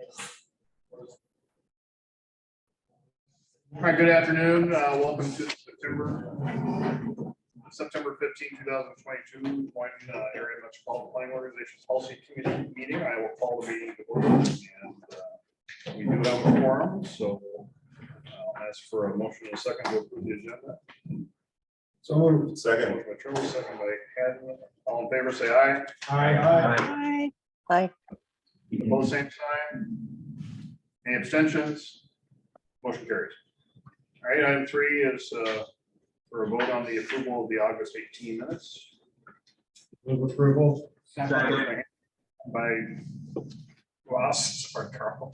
All right, good afternoon. Welcome to September 15, 2022, Moines Area Metropolitan Planning Organization's Policy Committee meeting. I will call the meeting to order, and we do have a quorum, so I'll ask for a motion in a second to approve the agenda. So moved. Second. Motion by Trimble, second by Hadden. All in favor, say aye. Aye. Aye. Opposed, same sign. Any abstentions? Motion carries. All right, item 3 is for a vote on the approval of the August 18 minutes. Move approval. By Ross or Carl.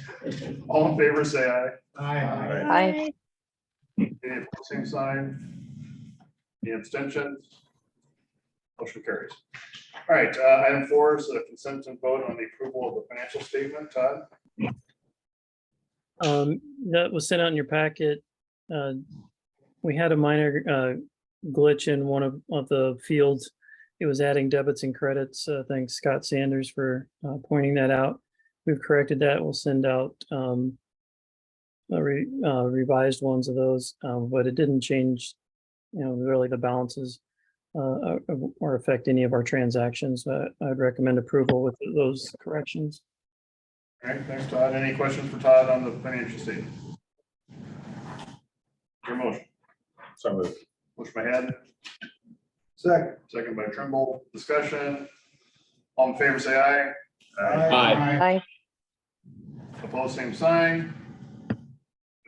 All in favor, say aye. Aye. Any opposed, same sign. Any abstentions? Motion carries. All right, item 4 is a consent and vote on the approval of the financial statement. Todd? That was sent out in your packet. We had a minor glitch in one of the fields. It was adding debits and credits. Thanks Scott Sanders for pointing that out. We've corrected that. We'll send out revised ones of those, but it didn't change, really the balances or affect any of our transactions. I'd recommend approval with those corrections. All right, thanks, Todd. Any questions for Todd on the financial statement? Your motion. So moved. Motion by Hadden, Second. second by Trimble. Discussion. All in favor, say aye. Aye. Opposed, same sign.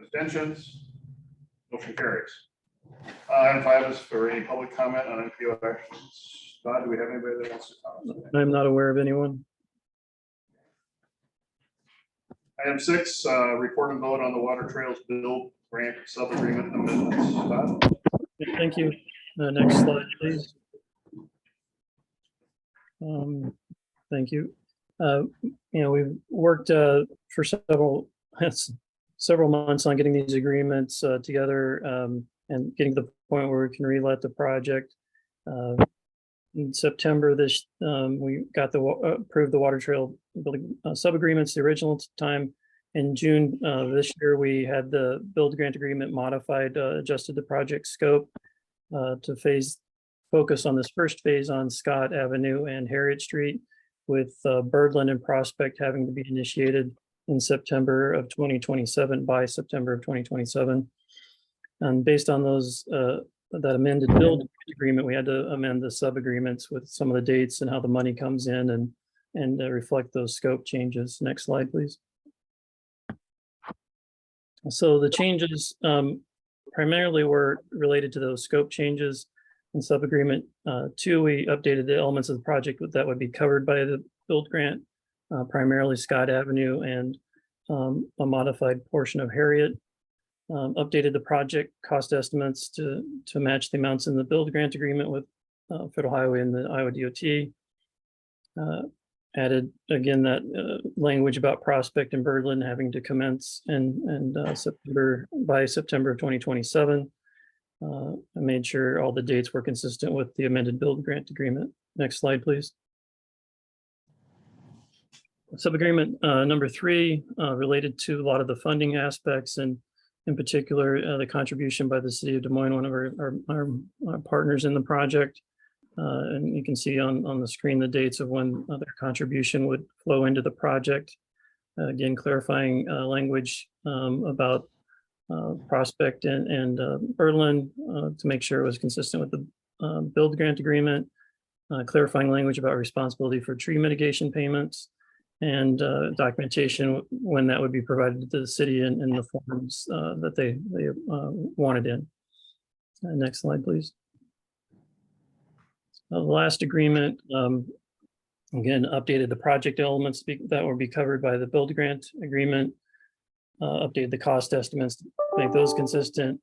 Abstentions. Motion carries. Item 5 is for any public comment on NPO actions. Todd, do we have anybody that wants to comment? I'm not aware of anyone. Item 6, report and vote on the Water Trails Build Grant Sub-Agreement amendments. Todd? Thank you. Next slide, please. Thank you. We've worked for several months on getting these agreements together and getting to the point where we can relet the project. In September, we got approved the Water Trail building sub-agreements the original time. In June this year, we had the build grant agreement modified, adjusted the project scope to focus on this first phase on Scott Avenue and Harriet Street, with Birdland and Prospect having to be initiated in September of 2027, by September of 2027. And based on those that amended build agreement, we had to amend the sub-agreements with some of the dates and how the money comes in and reflect those scope changes. Next slide, please. So the changes primarily were related to those scope changes. In sub-agreement 2, we updated the elements of the project that would be covered by the build grant, primarily Scott Avenue and a modified portion of Harriet. Updated the project cost estimates to match the amounts in the build grant agreement with Federal Highway and the Iowa DOT. Added again that language about Prospect and Birdland having to commence by September of 2027. I made sure all the dates were consistent with the amended build grant agreement. Next slide, please. Sub-agreement number 3 related to a lot of the funding aspects, and in particular, the contribution by the city of Des Moines, one of our partners in the project. And you can see on the screen the dates of when their contribution would flow into the project. Again, clarifying language about Prospect and Birdland to make sure it was consistent with the build grant agreement. Clarifying language about responsibility for tree mitigation payments, and documentation when that would be provided to the city in the forms that they wanted in. Next slide, please. The last agreement, again, updated the project elements that will be covered by the build grant agreement, updated the cost estimates to make those consistent,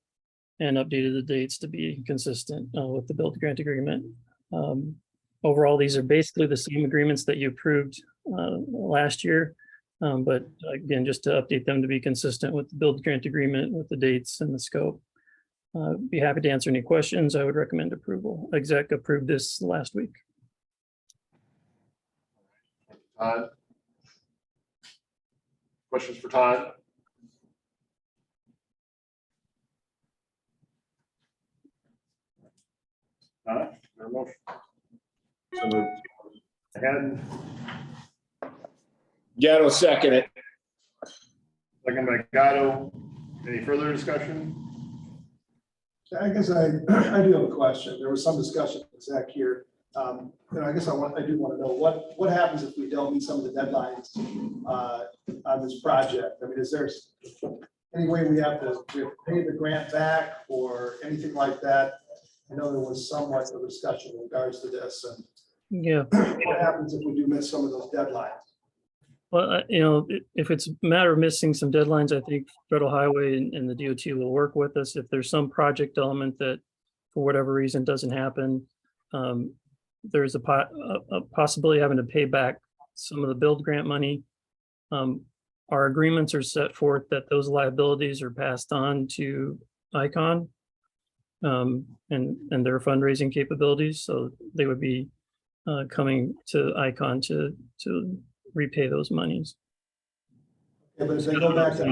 and updated the dates to be consistent with the build grant agreement. Overall, these are basically the same agreements that you approved last year, but again, just to update them to be consistent with the build grant agreement with the dates and the scope. Be happy to answer any questions. I would recommend approval. Exec approved this last week. Questions for Todd? There a motion? So moved. Ahead, Gatto second it. second by Gatto. Any further discussion? I guess I do have a question. There was some discussion, Zach, here. I guess I do want to know what happens if we don't meet some of the deadlines on this project? I mean, is there any way we have to pay the grant back or anything like that? I know there was somewhat of a discussion in regards to this, and Yeah, what happens if we do miss some of those deadlines? well, if it's a matter of missing some deadlines, I think Federal Highway and the DOT will work with us. If there's some project element that, for whatever reason, doesn't happen, there's a possibility of having to pay back some of the build grant money. Our agreements are set forth that those liabilities are passed on to Icon and their fundraising capabilities, so they would be coming to Icon to repay those monies. Yeah, but if they go back to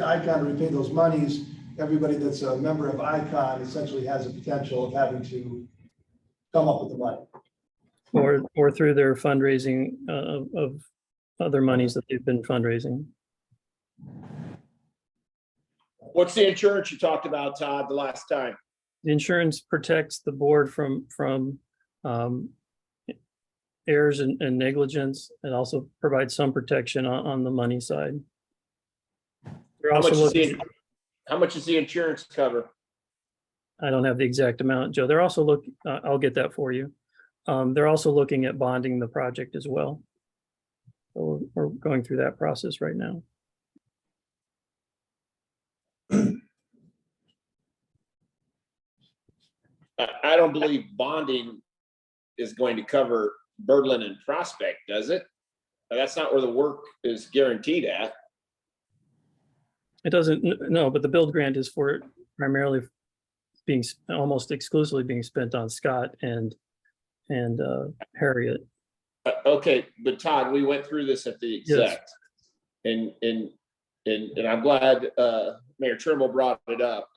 Icon, to repay those monies, everybody that's a member of Icon essentially has a potential of having to come up with the money. Or through their fundraising of other monies that they've been fundraising. What's the insurance you talked about, Todd, the last time? The insurance protects the board from errors and negligence, and also provides some protection on the money side. They're How much also is looking, how much does the insurance cover? I don't have the exact amount, Joe. They're also I'll get that for you. They're also looking at bonding the project as well. So we're going through that process right now. I don't believe bonding is going to cover Birdland and Prospect, does it? That's not where the work is guaranteed at. It doesn't, no, but the build grant is for primarily being almost exclusively being spent on Scott and Harriet. Okay, but Todd, we went through this at the exec. And I'm glad Mayor Trimble brought it up.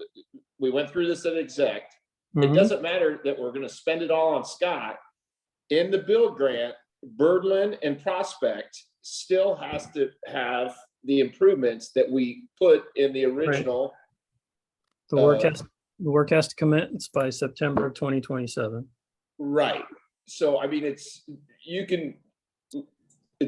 We went through this at exec. It doesn't matter that we're going to spend it all on Scott. In the build grant, Birdland and Prospect still has to have the improvements that we put in the original. The work has to commence by September of 2027. Right. So, I mean, it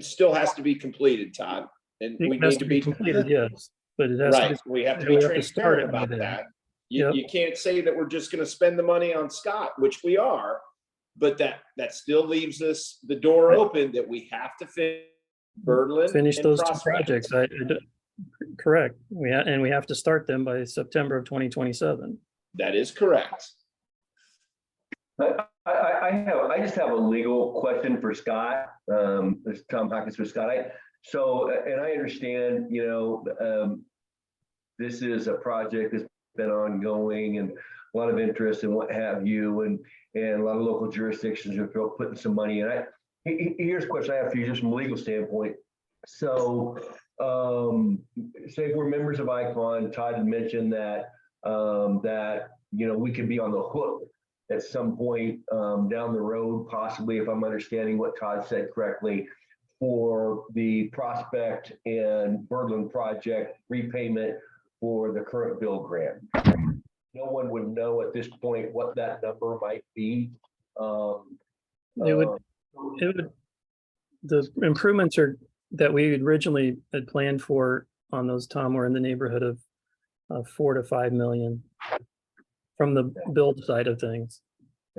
still has to be be Todd. And we It has need to be completed, yes, but it has to right. be. We have to we be have to start transparent it by about then. that. Yep. You can't say that we're just going to spend the money on Scott, which we are, but that still leaves us the door open that we have to Finish and those two Prospect. projects. Correct. We have to start them by September of 2027. That is correct. I just have a legal question for Scott. This is Tom Hawkins for Scott. I understand, this is a project that's been ongoing and a lot of interest and what have you, and a lot of local jurisdictions are putting some money in. Here's a question I have for you just from a legal standpoint. So, say if we're members of ICON, Todd had mentioned that we could be on the hook at some point down the road, possibly, if I'm understanding what Todd said correctly, for the Prospect and Birdland project repayment for the current build grant. No one would know at this point what that number might be. The improvements that we originally had planned for on those, Tom, were in the neighborhood of $4 to $5 million from the build side of things.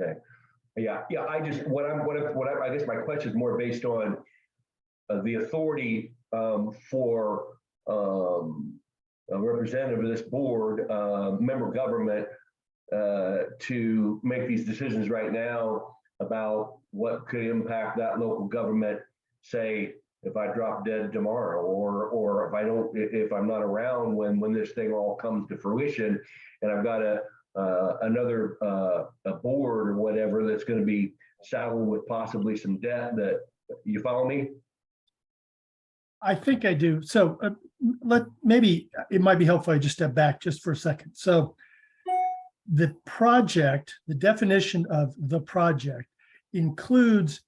Okay. Yeah. I guess my question is more based on the authority for a representative of this board, member government, to make these decisions right now about what could impact that local government. Say, if I drop dead tomorrow, or if I'm not around when this thing all comes to fruition, and I've got another board or whatever that's going to be saddled with possibly some debt. That, you follow me? I think I do. So maybe it might be helpful I just step back just for a second. So the project, the definition of the project includes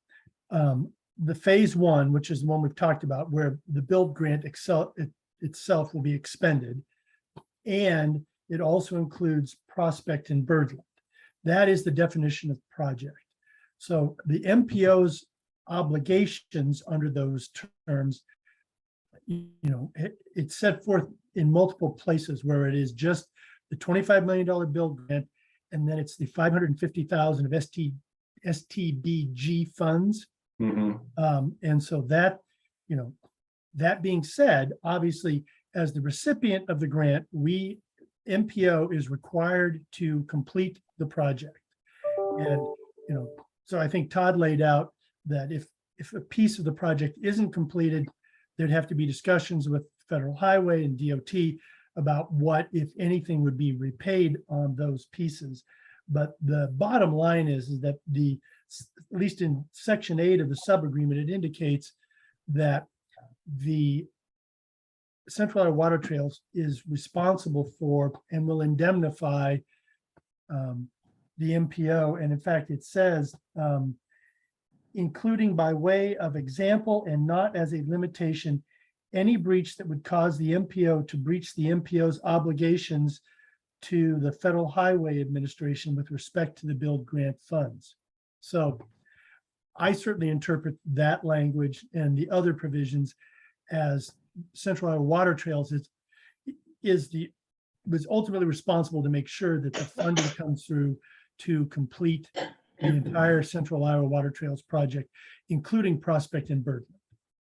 the phase one, which is the one we've talked about, where the build grant itself will be expended. And it also includes Prospect and Birdland. That is the definition of project. So the MPO's obligations under those terms, it's set forth in multiple places where it is just the $25 million build grant, and then it's the $550,000 of STBG funds. And so that, that being said, obviously, as the recipient of the grant, MPO is required to complete the project. And, so I think Todd laid out that if a piece of the project isn't completed, there'd have to be discussions with Federal Highway and DOT about what, if anything, would be repaid on those pieces. But the bottom line is that at least in section 8 of the sub-agreement, it indicates that the Central Iowa Water Trails is responsible for and will indemnify the MPO. And in fact, it says, including by way of example and not as a limitation, any breach that would cause the MPO to breach the MPO's obligations to the Federal Highway Administration with respect to the build grant funds. So I certainly interpret that language and the other provisions as Central Iowa Water Trails was ultimately responsible to make sure that the funding comes through to complete the entire Central Iowa Water Trails project, including Prospect and Birdland.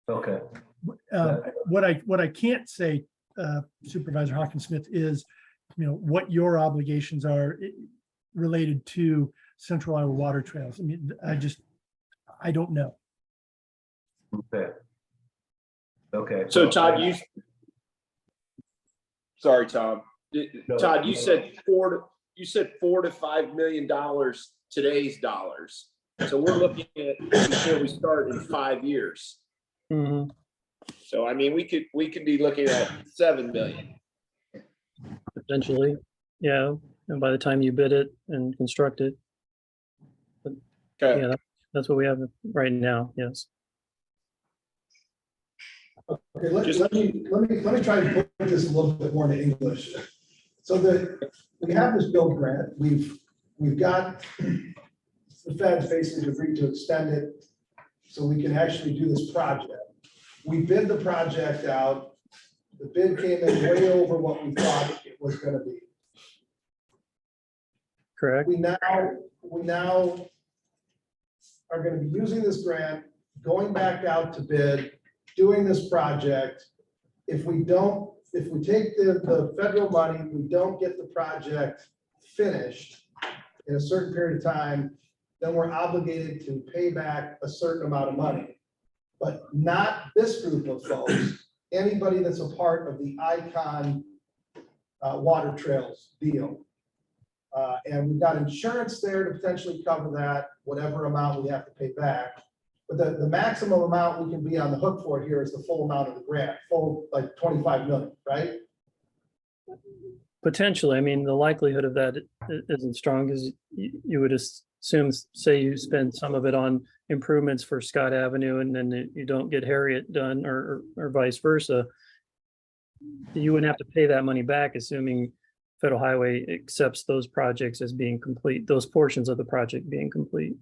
Okay. What I can't say, Supervisor Hawkins-Smith, is what your obligations are related to Central Iowa Water Trails. I mean, I don't know. Okay. So Todd, sorry, Tom. Todd, you said $4 to $5 million today's dollars. So we're looking at before we start in 5 years. Mhm. So I mean, we could be looking at 7 million. Potentially, yeah. And by the time you bid it and construct it, Okay. yeah, that's what we have right now. Yes. Okay, let me try to put this a little bit more into English. So we have this build grant. We've got the feds basically agreed to extend it so we can actually do this project. We bid the project out. The bid came in way over what we thought it was going to be. Correct. We now are going to be using this grant, going back out to bid, doing this project. If we take the federal money, we don't get the project finished in a certain period of time, then we're obligated to pay back a certain amount of money. But not this group of folks, anybody that's a part of the Icon Water Trails deal. And we've got insurance there to potentially cover that, whatever amount we have to pay back. But the maximum amount we can be on the hook for here is the full amount of the grant, full like 25 million, right? Potentially. I mean, the likelihood of that isn't strong because you would assume, say you spend some of it on improvements for Scott Avenue and then you don't get Harriet done or vice versa. You wouldn't have to pay that money back, assuming Federal Highway accepts those projects as being complete, those portions of the project being complete.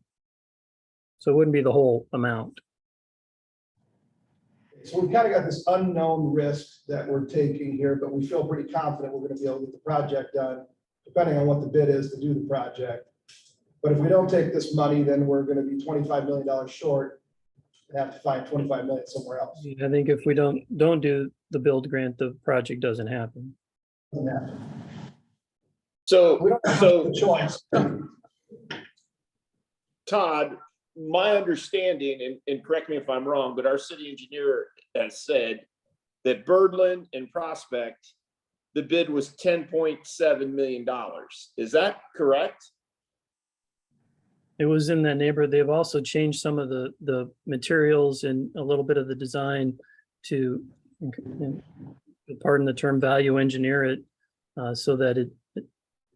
So it wouldn't be the whole amount. So we've kind of got this unknown risk that we're taking here, but we feel pretty confident we're going to be able to get the project done, depending on what the bid is to do the project. But if we don't take this money, then we're going to be $25 million short and have to find 25 million somewhere else. I think if we don't do the build grant, the project doesn't happen. Doesn't happen. We don't have So the choice. Todd, my understanding, and correct me if I'm wrong, but our city engineer has said that Birdland and Prospect, the bid was $10.7 million. Is that correct? It was in that neighborhood. They've also changed some of the materials and a little bit of the design to, pardon the term, value engineer it so that it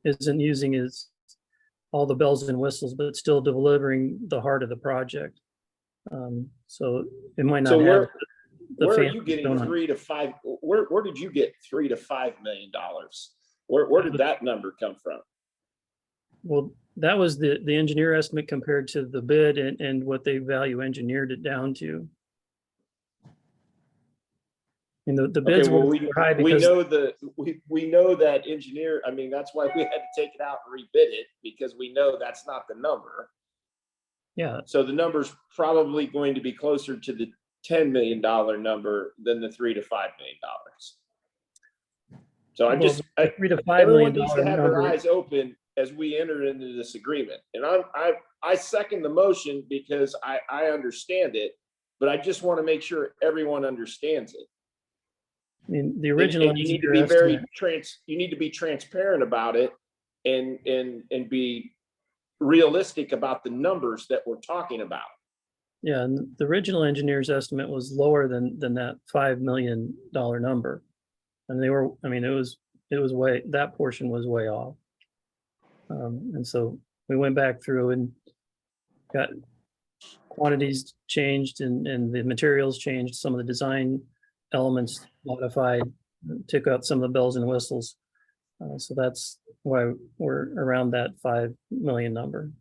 isn't using all the bells and whistles, but still delivering the heart of the project. So it might not So have where are fancy you getting stone on it. 3 to 5? Where did you get $3 to $5 million? Where did that number come from? Well, that was the engineer estimate compared to the bid and what they value engineered it down to. And the bids Okay, well, were high we because know that engineer, I mean, that's why we had to take it out and rebid it, because we know that's not the number. yeah, So the number's probably going to be closer to the $10 million number than the $3 to $5 million. So well, the $3 to $5 everyone million needs to have their number. eyes open as we enter into this agreement. And I second the motion because I understand it, but I just want to make sure everyone understands it. I mean, the original And you need to engineer be estimate, you need to be transparent about it and be realistic about the numbers that we're talking about. yeah, and the original engineer's estimate was lower than that $5 million number. And they were, I mean, it was way, that portion was way off. And so we went back through and got quantities changed and the materials changed, some of the design elements modified, took out some of the bells and whistles. So that's why we're around that 5 million number.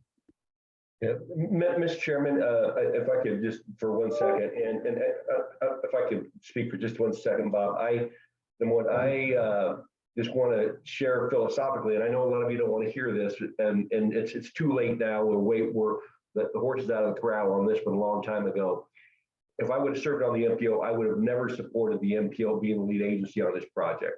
Yeah, Mr. Chairman, if I could just for 1 second, and if I could speak for just 1 second, Bob, just want to share philosophically, and I know a lot of you don't want to hear this, and it's too late now. The horse is out of the corral on this one a long time ago. If I would have served on the MPO, I would have never supported the MPO being the lead agency on this project.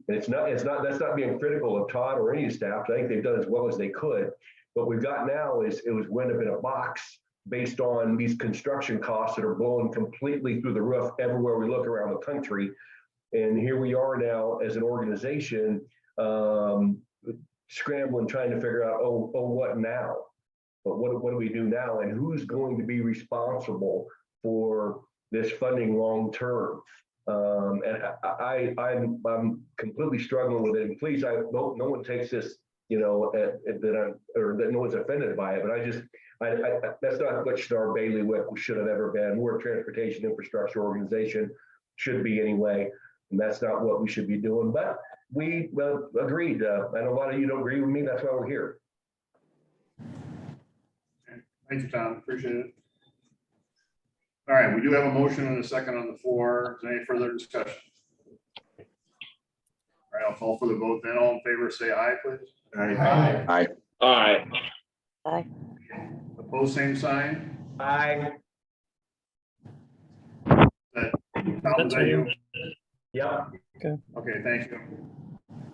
And that's not being critical of Todd or any staff. I think they've done as well as they could. What we've got now is it was wind up in a box based on these construction costs that are blowing completely through the roof everywhere we look around the country. And here we are now as an organization scrambling, trying to figure out, what now? But what do we do now? And who's going to be responsible for this funding long term? And I'm completely struggling with it. And please, no one takes this, that no one's offended by it. But that's not what Star Bailiwick should have ever been. We're a transportation infrastructure organization, should be anyway. And that's not what we should be doing. But we agreed. And a lot of you don't agree with me. That's why we're here. Thank you, Tom. Appreciate it. All right, we do have a motion and a second on the floor. Is there any further discussion? All right, I'll call for the vote then. All in favor, say aye, please. Aye. Aye. Opposed, same sign. Aye. Tom, is that you? Yeah. Okay, thank you.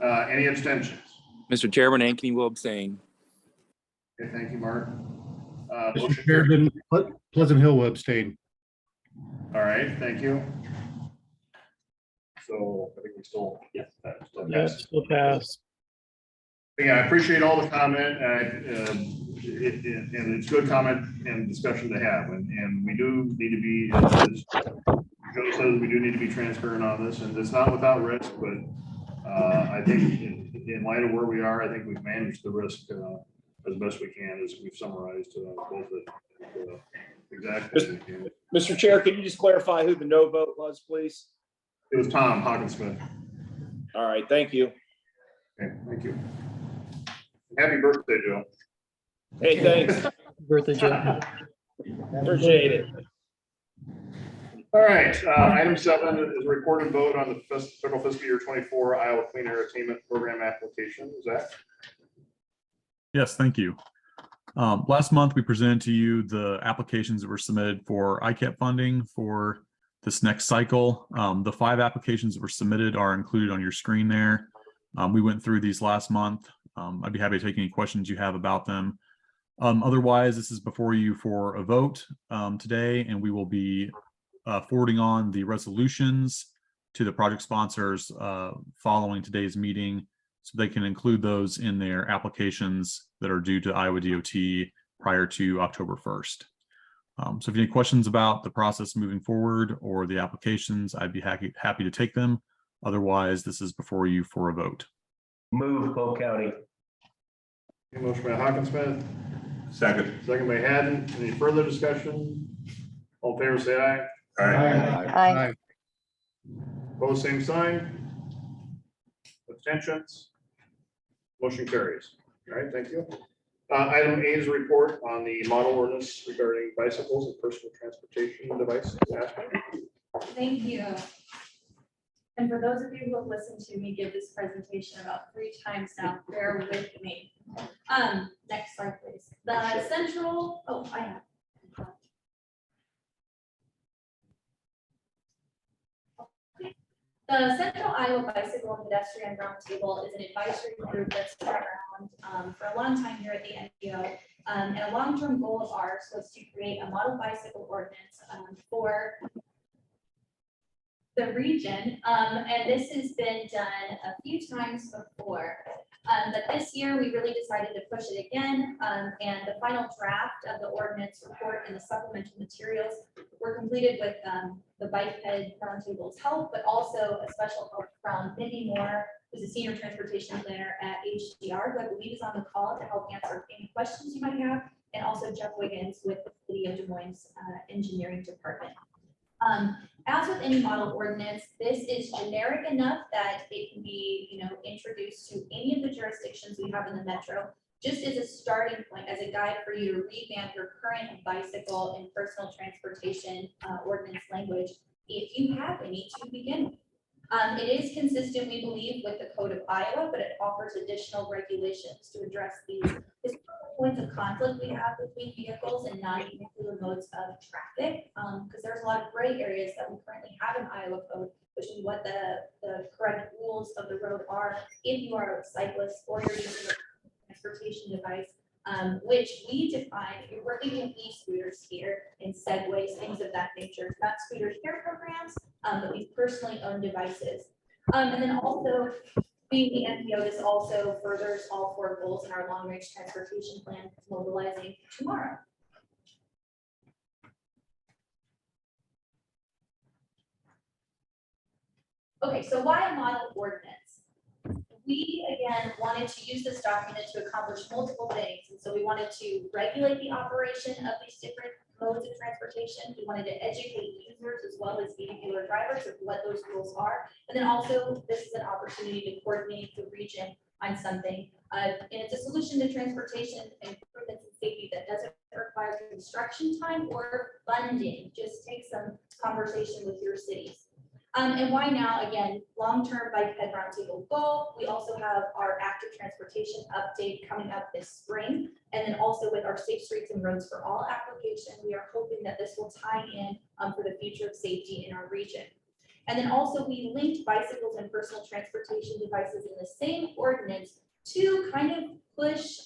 Any abstentions? Mr. Chairman, Ankeny will abstain. Okay, thank you, Mark. Mr. Motion carried. Chairman, Pleasant Hill will abstain. All right, thank you. So I think we still, that still passes. Still pass. Yeah, I appreciate all the comment, and it's good comment and discussion to have, and we do need to be, as Joe says, we do need to be transparent on this, and it's not without risk, but I think in light of where we are, I think we've managed the risk as best we can, as we've summarized both exactly. Mr. Chair, can you just clarify who the no vote was, please? It was Tom Hawkinsmith. All right, thank you. Okay, thank you. Happy birthday, Joe. Hey, thanks. Birthday, Joe. Appreciate it. All right, item 7 is a recorded vote on the federal fiscal year 24 Iowa Clean Air Attainment Program application. Zach? Yes, thank you. Last month, we presented to you the applications that were submitted for ICAP funding for this next cycle. The 5 applications that were submitted are included on your screen there. We went through these last month. I'd be happy to take any questions you have about them. Otherwise, this is before you for a vote today, and we will be forwarding on the resolutions to the project sponsors following today's meeting, so they can include those in their applications that are due to Iowa DOT prior to October 1st. So if you have any questions about the process moving forward or the applications, I'd be happy to take them. Otherwise, this is before you for a vote. Move Polk County. Motion by Hawkinsmith, Second. second by Haddon. Any further discussion? All in favor, say aye. Aye. Opposed, same sign. Abstentions. Motion carries. All right, thank you. Item A is a report on the model ordinance regarding bicycles and personal transportation devices. Ashley? Thank you. And for those of you who have listened to me give this presentation about 3 times now, bear with me. Next slide, please. The central, oh, I have. The Central Iowa Bicycle and Pedestrian Roundtable is an advisory group that's been around for a long time here at the NPO. And a long-term goal of ours was to create a model bicycle ordinance for the region. And this has been done a few times before. But this year, we really decided to push it again. And the final draft of the ordinance report and the supplemental materials were completed with the Bike Head Roundtable's help, but also a special help from Mindy Moore, who's a senior transportation planner at HDR, who I believe is on the call to help answer any questions you might have, and also Jeff Wiggins with the City of Des Moines Engineering Department. As with any model ordinance, this is generic enough that it can be, introduced to any of the jurisdictions we have in the metro, just as a starting point, as a guide for you to revamp your current bicycle and personal transportation ordinance language, if you have any to begin with. It is consistent, we believe, with the Code of Iowa, but it offers additional regulations to address these historical points of conflict we have between vehicles and non-vehicular modes of traffic, because there's a lot of gray areas that we currently have in Iowa code, which is what the correct rules of the road are if you are a cyclist or you're using a transportation device, which we define, if we're thinking e-scooters here and segways, things of that nature, not scooter share programs, but these personally owned devices. And then also, being the NPO, this also furthers all 4 goals in our long-range transportation plan mobilizing tomorrow. Okay, so why a model ordinance? We, again, wanted to use this document to accomplish multiple things. And so we wanted to regulate the operation of these different modes of transportation. We wanted to educate users as well as vehicular drivers of what those rules are. And then also, this is an opportunity to coordinate the region on something. And it's a solution to transportation improvements and safety that doesn't require construction time or funding. Just take some conversation with your cities. And why now? Again, long-term Bike Head Roundtable goal. We also have our active transportation update coming up this spring. And then also with our Safe Streets and Roads for All application, we are hoping that this will tie in for the future of safety in our region. And then also we linked bicycles and personal transportation devices in the same ordinance to kind of push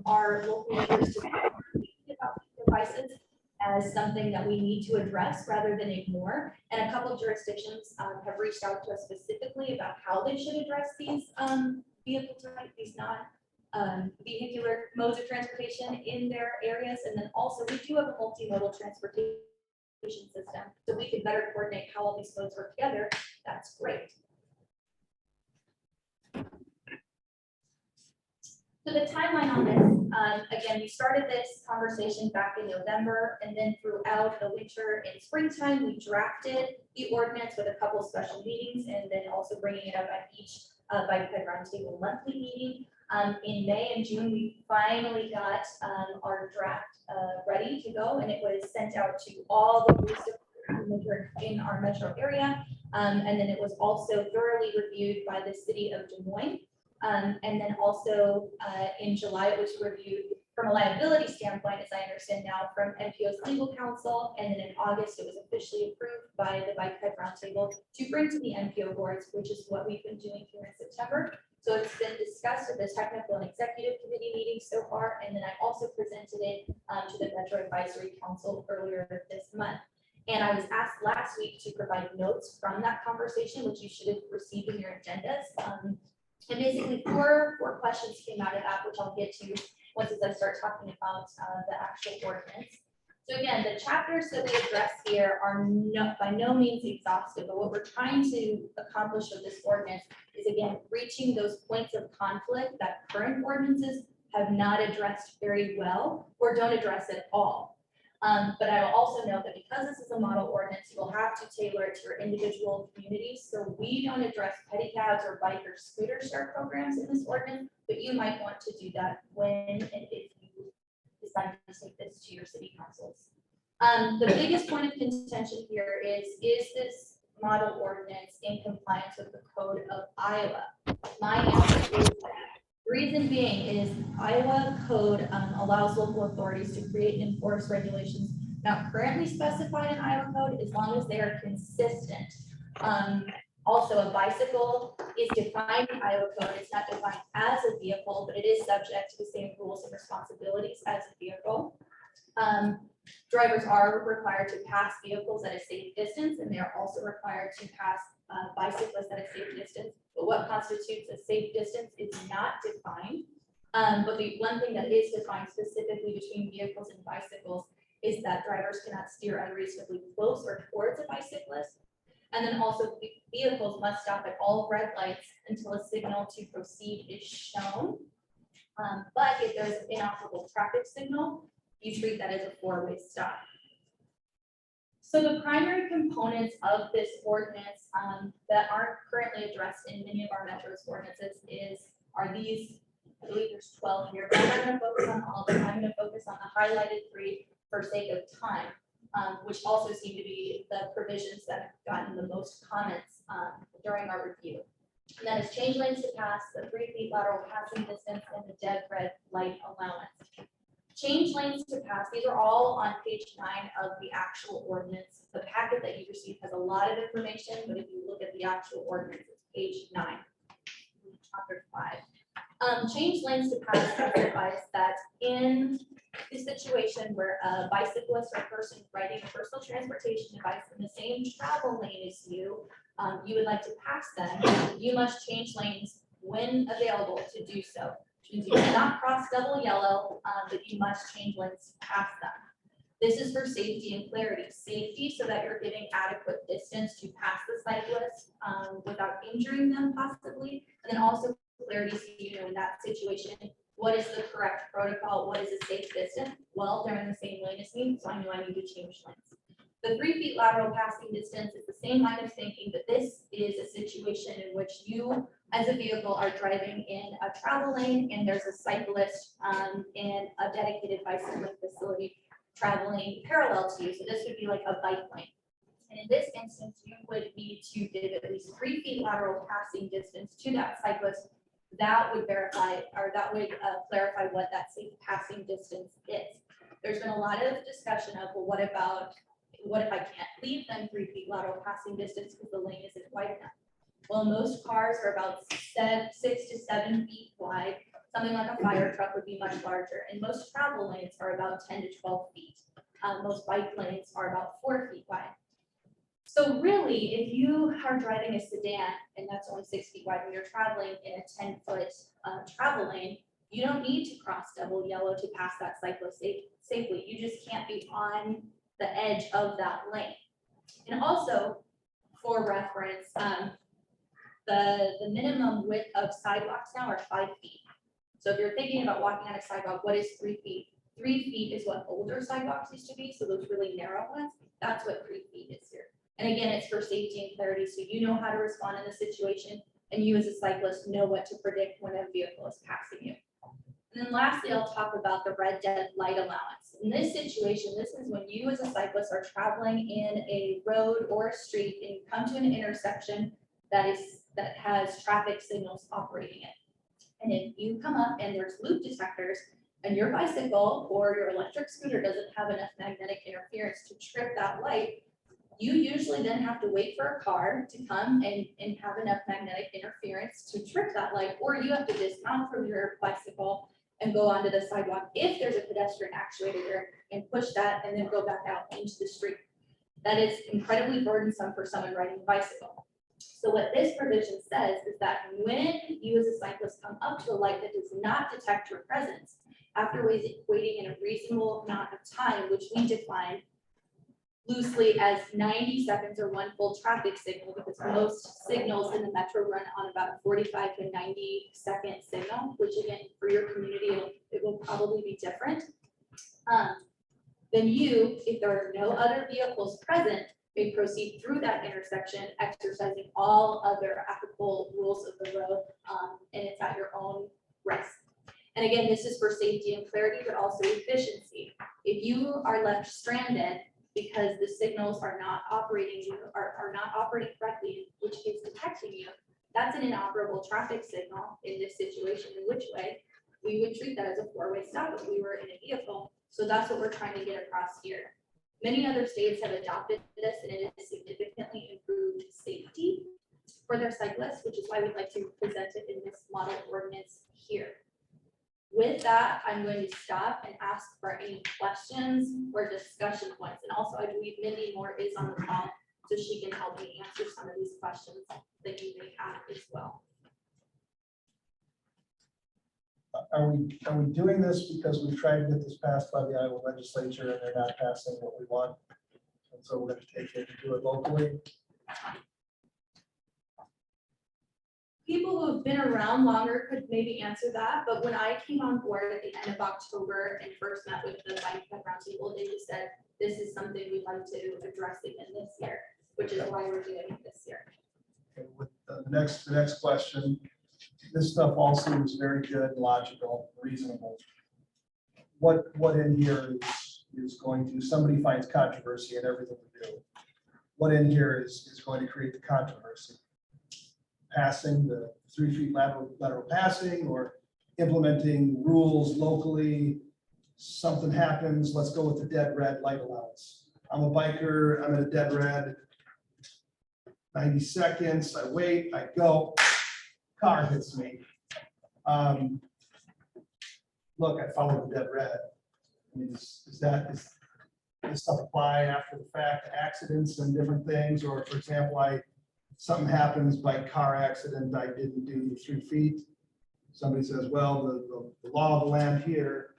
our local leaders to think about devices as something that we need to address rather than ignore. And a couple of jurisdictions have reached out to us specifically about how they should address these vehicle types, these non-vehicular modes of transportation in their areas. And then also we do have a multimodal transportation system, so we can better coordinate how all these modes work together. That's great. So the timeline on this, again, we started this conversation back in November, and then throughout the winter and springtime, we drafted the ordinance with a couple of special meetings, and then also bringing it up at each Bike Head Roundtable monthly meeting. In May and June, we finally got our draft ready to go, and it was sent out to all the police departments in our metro area, and then it was also thoroughly reviewed by the City of Des Moines. And then also in July, it was reviewed from a liability standpoint, as I understand now, from NPO's legal counsel. And then in August, it was officially approved by the Bike Head Roundtable to bring to the NPO boards, which is what we've been doing here in September. So it's been discussed at the technical and executive committee meetings so far. And then I also presented it to the Metro Advisory Council earlier this month. And I was asked last week to provide notes from that conversation, which you should have received in your agendas. And basically four questions came out of that, which I'll get to once as I start talking about the actual ordinance. So again, the chapters that we address here are by no means exhaustive, but what we're trying to accomplish with this ordinance is again, reaching those points of conflict that current ordinances have not addressed very well or don't address at all. But I will also note that because this is a model ordinance, you will have to tailor it to your individual communities. So we don't address pedicabs or bike or scooter share programs in this ordinance, but you might want to do that when and if you decide to take this to your city councils. The biggest point of contention here is this model ordinance in compliance with the code of Iowa? My answer is that. Reason being is Iowa code allows local authorities to create and enforce regulations not currently specified in Iowa code as long as they are consistent. Also, a bicycle is defined in Iowa code. It's not defined as a vehicle, but it is subject to the same rules and responsibilities as a vehicle. Drivers are required to pass vehicles at a safe distance, and they are also required to pass bicyclists at a safe distance. But what constitutes a safe distance is not defined. But the one thing that is defined specifically between vehicles and bicycles is that drivers cannot steer unreasonably close or towards a bicyclist. And then also vehicles must stop at all red lights until a signal to proceed is shown. But if there's an inoperable traffic signal, you treat that as a four-way stop. So the primary components of this ordinance that aren't currently addressed in many of our Metro's ordinances are these. I believe there's 12 here, but I'm not going to focus on all of them. I'm going to focus on the highlighted 3 for sake of time, which also seem to be the provisions that have gotten the most comments during our review. And that is change lanes to pass, the 3 feet lateral passing distance, and the dead red light allowance. Change lanes to pass, these are all on page 9 of the actual ordinance. The packet that you received has a lot of information, but if you look at the actual ordinance, it's page 9, chapter 5. Change lanes to pass specifies that in the situation where a bicyclist or person riding a personal transportation device in the same travel lane as you, you would like to pass them, you must change lanes when available to do so. Means you cannot cross double yellow, but you must change lanes to pass them. This is for safety and clarity. Safety so that you're giving adequate distance to pass the cyclist without injuring them possibly. And then also clarity so you know in that situation, what is the correct protocol? What is a safe distance? Well, they're in the same lane as me, so I know I need to change lanes. The 3 feet lateral passing distance is the same line of thinking, but this is a situation in which you as a vehicle are driving in a travel lane and there's a cyclist in a dedicated bicycling facility traveling parallel to you. So this would be like a bike lane. And in this instance, you would need to give at least 3 feet lateral passing distance to that cyclist. That would verify or that would clarify what that safe passing distance is. There's been a lot of discussion of, well, what if I can't leave them 3 feet lateral passing distance because the lane isn't wide enough? Well, most cars are about 6 to 7 feet wide. Something like a fire truck would be much larger. And most travel lanes are about 10 to 12 feet. Most bike lanes are about 4 feet wide. So really, if you are driving a sedan and that's only 6 feet wide, when you're traveling in a 10-foot travel lane, you don't need to cross double yellow to pass that cyclist safely. You just can't be on the edge of that lane. And also, for reference, the minimum width of sidewalks now are 5 feet. So if you're thinking about walking on a sidewalk, what is 3 feet? 3 feet is what older sidewalks used to be. So those really narrow ones, that's what 3 feet is here. And again, it's for safety and clarity. So you know how to respond in the situation and you as a cyclist know what to predict when a vehicle is passing you. And then lastly, I'll talk about the red dead light allowance. In this situation, this is when you as a cyclist are traveling in a road or a street and you come to an intersection that has traffic signals operating it. And if you come up and there's loop detectors and your bicycle or your electric scooter doesn't have enough magnetic interference to trip that light, you usually then have to wait for a car to come and have enough magnetic interference to trip that light, or you have to dismount from your bicycle and go onto the sidewalk if there's a pedestrian actuator there and push that and then go back out into the street. That is incredibly burdensome for someone riding a bicycle. So what this provision says is that when you as a cyclist come up to a light that does not detect your presence, after waiting in a reasonable amount of time, which we define loosely as 90 seconds or one full traffic signal, because most signals in the metro run on about a 45 to 90-second signal, which again, for your community, it will probably be different. Then you, if there are no other vehicles present, may proceed through that intersection, exercising all other applicable rules of the road, and it's at your own risk. And again, this is for safety and clarity, but also efficiency. If you are left stranded because the signals are not operating, are not operating correctly, which is detecting you, that's an inoperable traffic signal in this situation, in which way we would treat that as a four-way stop if we were in a vehicle. So that's what we're trying to get across here. Many other states have adopted this, and it has significantly improved safety for their cyclists, which is why we'd like to present it in this model ordinance here. With that, I'm going to stop and ask for any questions or discussion points. And also, I believe Mindy Moore is on the call, so she can help me answer some of these questions that you may have as well. Are we doing this because we've tried to get this passed by the Iowa legislature and they're not passing what we want? And so we're going to take it and do it locally? People who have been around longer could maybe answer that, but when I came on board at the end of October and first met with the Bike Path Roundtable, they just said, this is something we'd like to address again this year, which is why we're doing it this year. Okay, with the next question, this stuff all seems very good, logical, reasonable. What in here is going to, somebody finds controversy in everything we do. What in here is going to create the controversy? Passing the 3 feet lateral passing, or implementing rules locally? Something happens, let's go with the dead red light allowance. I'm a biker, I'm in a dead red. 90 seconds, I wait, I go, car hits me. Look, I followed the dead red. I mean, does this stuff apply after the fact to accidents and different things? Or for example, something happens by car accident, I didn't do the 3 feet. Somebody says, well, the law of the land here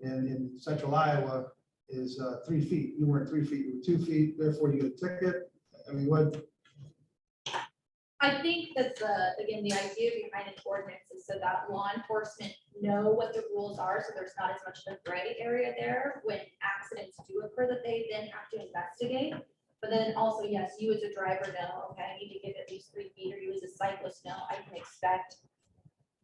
in central Iowa is 3 feet. You weren't 3 feet, you were 2 feet, therefore you get a ticket. I mean, what? I think that again, the idea behind an ordinance is so that law enforcement know what the rules are, so there's not as much of a gray area there when accidents do occur that they then have to investigate. But then also, yes, you as a driver know, okay, I need to give at least 3 feet, or you as a cyclist know, I can expect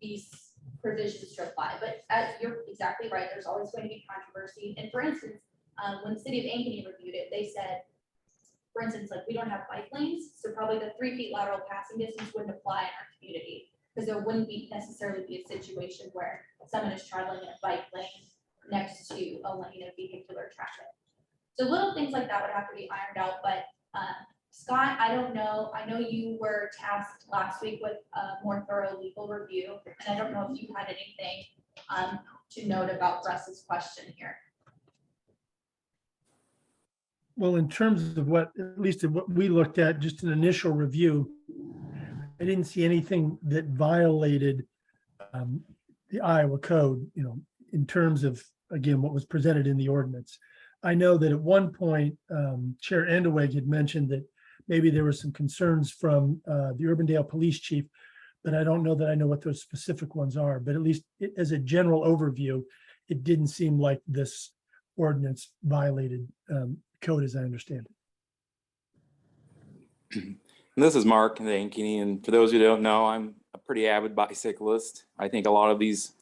these provisions to apply. But you're exactly right, there's always going to be controversy. And for instance, when the city of Ankeny reviewed it, they said, for instance, like we don't have bike lanes, so probably the 3 feet lateral passing distance wouldn't apply in our community, because there wouldn't necessarily be a situation where someone is traveling in a bike lane next to a lane of vehicular traffic. So little things like that would have to be ironed out, but Scott, I don't know. I know you were tasked last week with a more thorough legal review, and I don't know if you had anything to note about Russ's question here. Well, in terms of what, at least of what we looked at, just an initial review, I didn't see anything that violated the Iowa code, in terms of, again, what was presented in the ordinance. I know that at one point, Chair Endeweg had mentioned that maybe there were some concerns from the Urbandale Police Chief, but I don't know that I know what those specific ones are. But at least as a general overview, it didn't seem like this ordinance violated code as I understand it. This is Mark in Ankeny, and for those who don't know, I'm a pretty avid bicyclist. I think a lot of these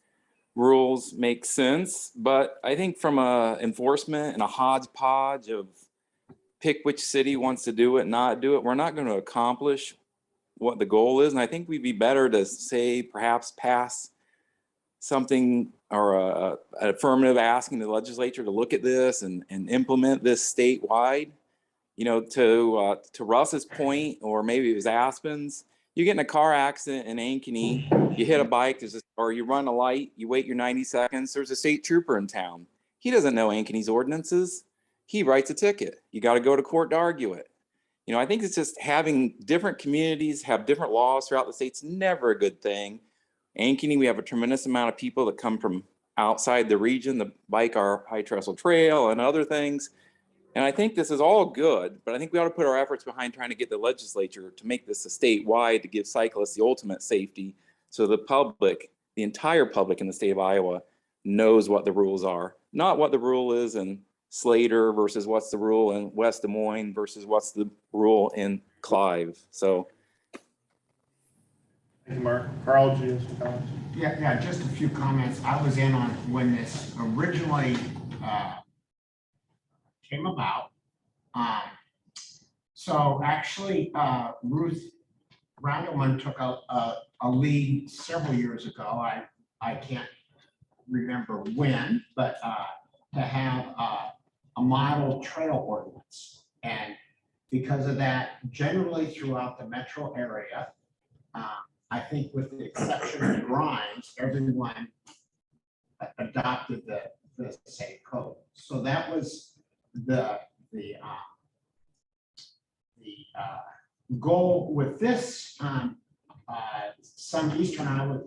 rules make sense, but I think from a enforcement and a hodgepodge of pick which city wants to do it, not do it, we're not going to accomplish what the goal is. And I think we'd be better to say perhaps pass something or an affirmative asking the legislature to look at this and implement this statewide. To Russ's point, or maybe it was Aspen's, you get in a car accident in Ankeny, you hit a bike, or you run a light, you wait your 90 seconds, there's a state trooper in town. He doesn't know Ankeny's ordinances. He writes a ticket. You got to go to court to argue it. I think it's just having different communities have different laws throughout the state's never a good thing. Ankeny, we have a tremendous amount of people that come from outside the region, the bike our high trestle trail and other things. And I think this is all good, but I think we ought to put our efforts behind trying to get the legislature to make this a statewide to give cyclists the ultimate safety. So the public, the entire public in the state of Iowa knows what the rules are, not what the rule is in Slater versus what's the rule in West Des Moines versus what's the rule in Clive. So. Thank you, Mark. Carl, do you have some comments? Yeah, just a few comments. I was in on when this originally came about. So actually, Ruth Randleman took a lead several years ago. I can't remember when, but to have a model trail ordinance. And because of that, generally throughout the metro area, I think with the exception of Grimes, everyone adopted the same code. So that was the goal with this. Some Eastern Iowa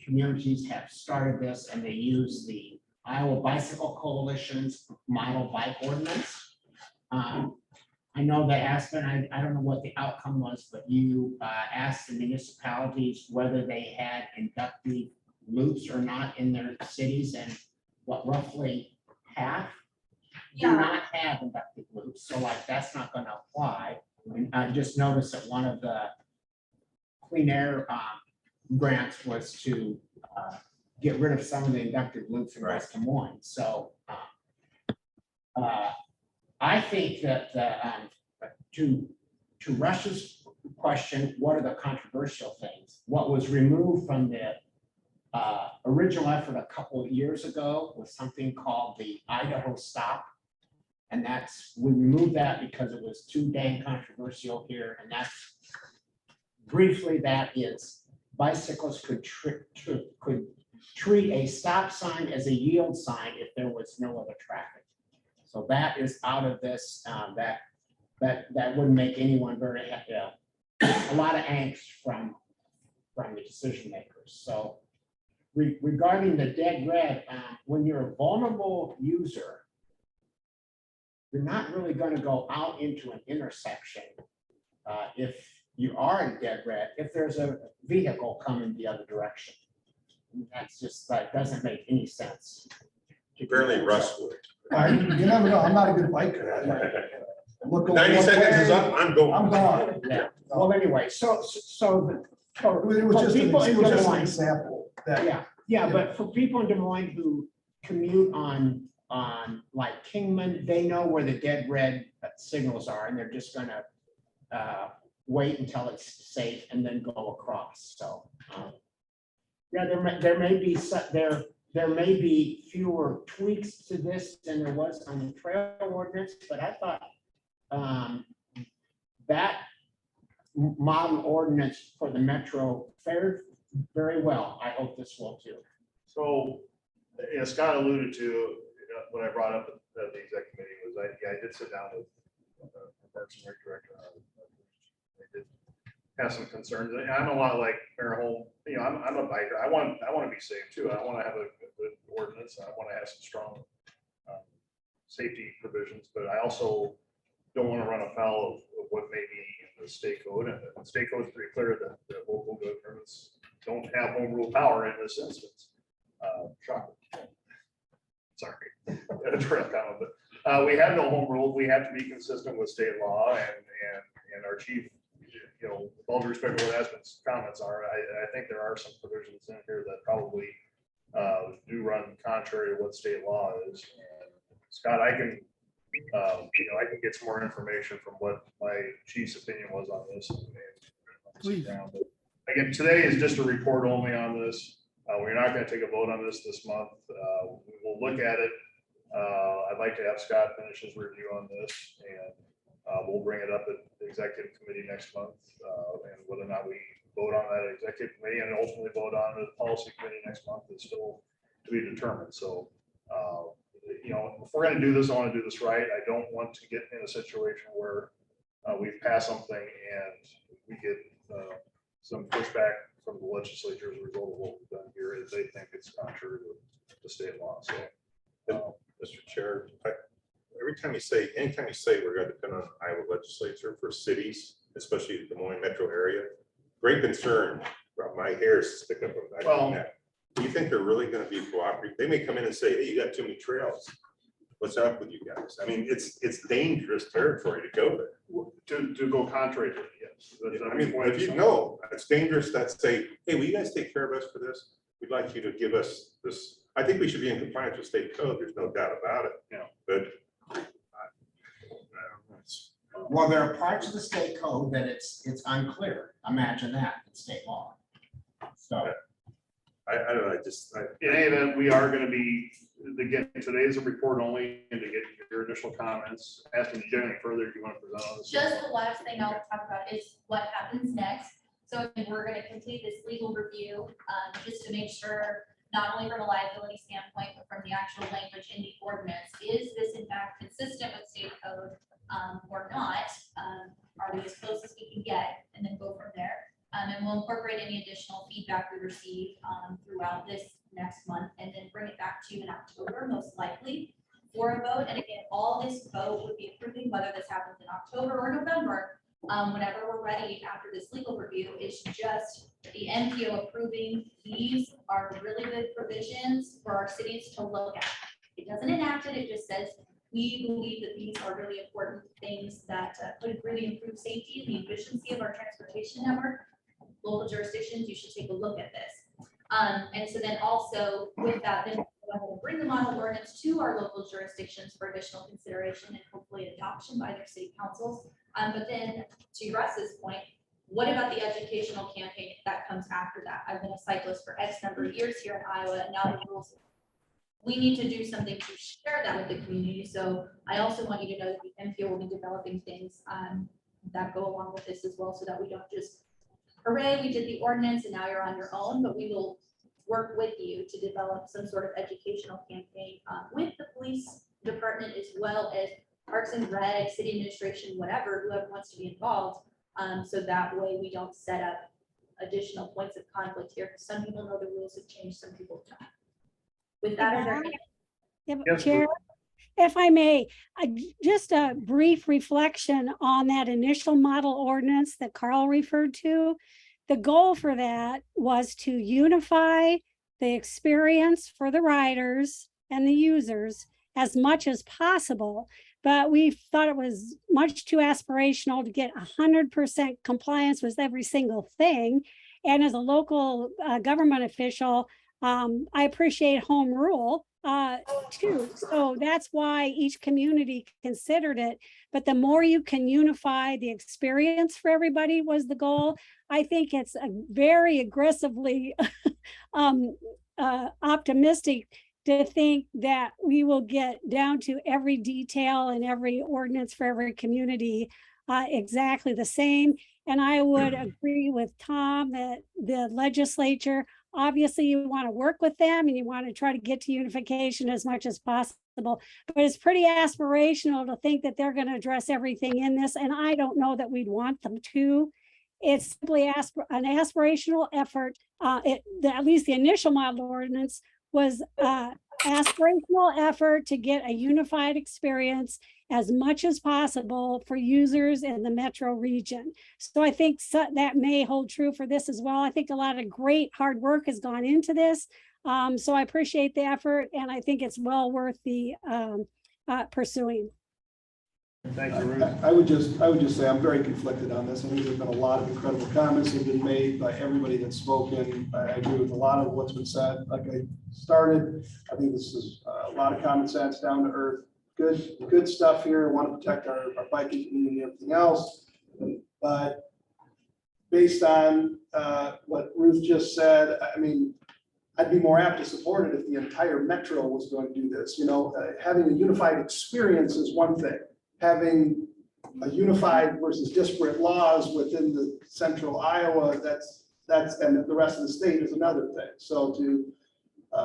communities have started this, and they use the Iowa Bicycle Coalition's model bike ordinance. I know that Aspen, I don't know what the outcome was, but you asked the municipalities whether they had inductive loops or not in their cities, and what, roughly half do not have inductive loops. So like, that's not gonna apply. And I just noticed that one of the clean air grants was to get rid of some of the inductive loops in West Des Moines. So I think that to Rush's question, what are the controversial things? What was removed from the original effort a couple of years ago was something called the Idaho Stop. And we removed that because it was too dang controversial here. And that's briefly, that is bicyclists could treat a stop sign as a yield sign if there was no other traffic. So that is out of this. That wouldn't make anyone very happy. A lot of angst from the decision makers. So regarding the dead red, when you're a vulnerable user, you're not really going to go out into an intersection if you are in dead red, if there's a vehicle coming the other direction. That's just, that doesn't make any sense. Barely Russ would. You never know, I'm not a good biker. 90 seconds is up, I'm going. I'm gone. Yeah. Well, anyway, so It was just people in Des an Moines, example. That, yeah, but for people in Des Moines who commute on like Kingman, they know where the dead red signals are, and they're just gonna wait until it's safe and then go across. So yeah, there may be fewer tweaks to this than there was on the trail ordinance, but I thought that model ordinance for the metro fared very well. I hope this will too. So, Scott alluded to, what I brought up at the exec committee was, I did sit down with the Parks and Rec director. I did have some concerns. And I'm a lot like Mayor Holm, I'm a biker. I want to be safe too. I want to have a good ordinance. I want to have some strong safety provisions, but I also don't want to run afoul of what may be in the state code. And the state code is pretty clear that local governments don't have home rule power in this instance. Shocking. Sorry, trail comment, but we have no home rule. We have to be consistent with state law, and our chief, with all due respect to what Aspen's comments are, I think there are some provisions in here that probably do run contrary to what state law is. And Scott, I can get some more information from what my chief's opinion was on this. Please. But again, today is just a report only on this. We're not going to take a vote on this month. We will look at it. I'd like to have Scott finish his review on this, and we'll bring it up at the executive committee next month. And whether or not we vote on that executive committee and ultimately vote on the policy committee next month is still to be determined. So, if we're going to do this, I want to do this right. I don't want to get in a situation where we've passed something and we get some pushback from the legislature as a result of what we've done here, is they think it's contrary to the state law, so. Mr. Chair, anytime you say we're gonna depend on Iowa legislature for cities, especially the Des Moines metro area, great concern, my hair is sticking up. on Well- that. Do you think they're really gonna be cooperative? They may come in and say, hey, you got too many trails. What's up with you guys? I mean, it's dangerous territory to go there. To go contrary to it, yes. I mean, if you know, it's dangerous that say, hey, will you guys take care of us for this? We'd like you to give us this. I think we should be in compliance with state code. There's no doubt about it. Yeah. But I don't know, it's- Well, there are parts of the state code that it's unclear. Imagine that in state law. So. I don't know, In any event, we are gonna be, again, today is a report only, and to get your initial comments. Asking you anything further, do you want to present on this? Just the last thing I'll talk about is what happens next. So again, we're gonna complete this legal review, just to make sure, not only from a liability standpoint, but from the actual language in the ordinance, is this in fact consistent with state code, or not? Are we as close as we can get, and then go from there? And we'll incorporate any additional feedback we receive, throughout this next month, and then bring it back to you in October, most likely, for a vote. And again, all this vote would be approving whether this happens in October or November, whenever we're ready after this legal review, is just the MPO approving. These are really good provisions for our cities to look at. It doesn't enact it, it just says, we believe that these are really important things that could really improve safety and the efficiency of our transportation network. Local jurisdictions, you should take a look at this. And so then also with that, then we'll bring the model ordinance to our local jurisdictions for additional consideration and hopefully adoption by their city councils. But then to Russ's point, what about the educational campaign that comes after that? I've been a cyclist for X number of years here in Iowa, and now the rules. We need to do something to share that with the community. So I also want you to know that the MPO will be developing things that go along with this as well, so that we don't just, hooray, we did the ordinance and now you're on your own, but we will work with you to develop some sort of educational campaign with the police department, as well as Parks and Rec, city administration, whatever, whoever wants to be involved. So that way we don't set up additional points of conflict here, because some people know the rules have changed, some people don't. With that, are there any- Yes, Chair, if I may, just a brief reflection on that initial model ordinance that Carl referred to. The goal for that was to unify the experience for the riders and the users as much as possible. But we thought it was much too aspirational to get 100% compliance with every single thing. And as a local government official, I appreciate home rule too. So that's why each community considered it. But the more you can unify the experience for everybody was the goal. I think it's a very aggressively optimistic to think that we will get down to every detail and every ordinance for every community exactly the same. And I would agree with Tom that the legislature, obviously you want to work with them and you want to try to get to unification as much as possible, but it's pretty aspirational to think that they're going to address everything in this. And I don't know that we'd want them to. It's simply an aspirational effort. At least the initial model ordinance was aspirational effort to get a unified experience as much as possible for users in the metro region. So I think that may hold true for this as well. I think a lot of great hard work has gone into this. So I appreciate the effort, and I think it's well worth the pursuing. Thank you, Ruth. I would just say I'm very conflicted on this. I think there's been a lot of incredible comments that have been made by everybody that's spoken. I agree with a lot of what's been said. Like I started, I think this is a lot of common sense, down to earth. Good stuff here. I want to protect our biking community and everything else. But based on what Ruth just said, I mean, I'd be more apt to support it if the entire metro was going to do this. You know, having a unified experience is one thing. Having a unified versus disparate laws within the central Iowa, that's and the rest of the state is another thing. So to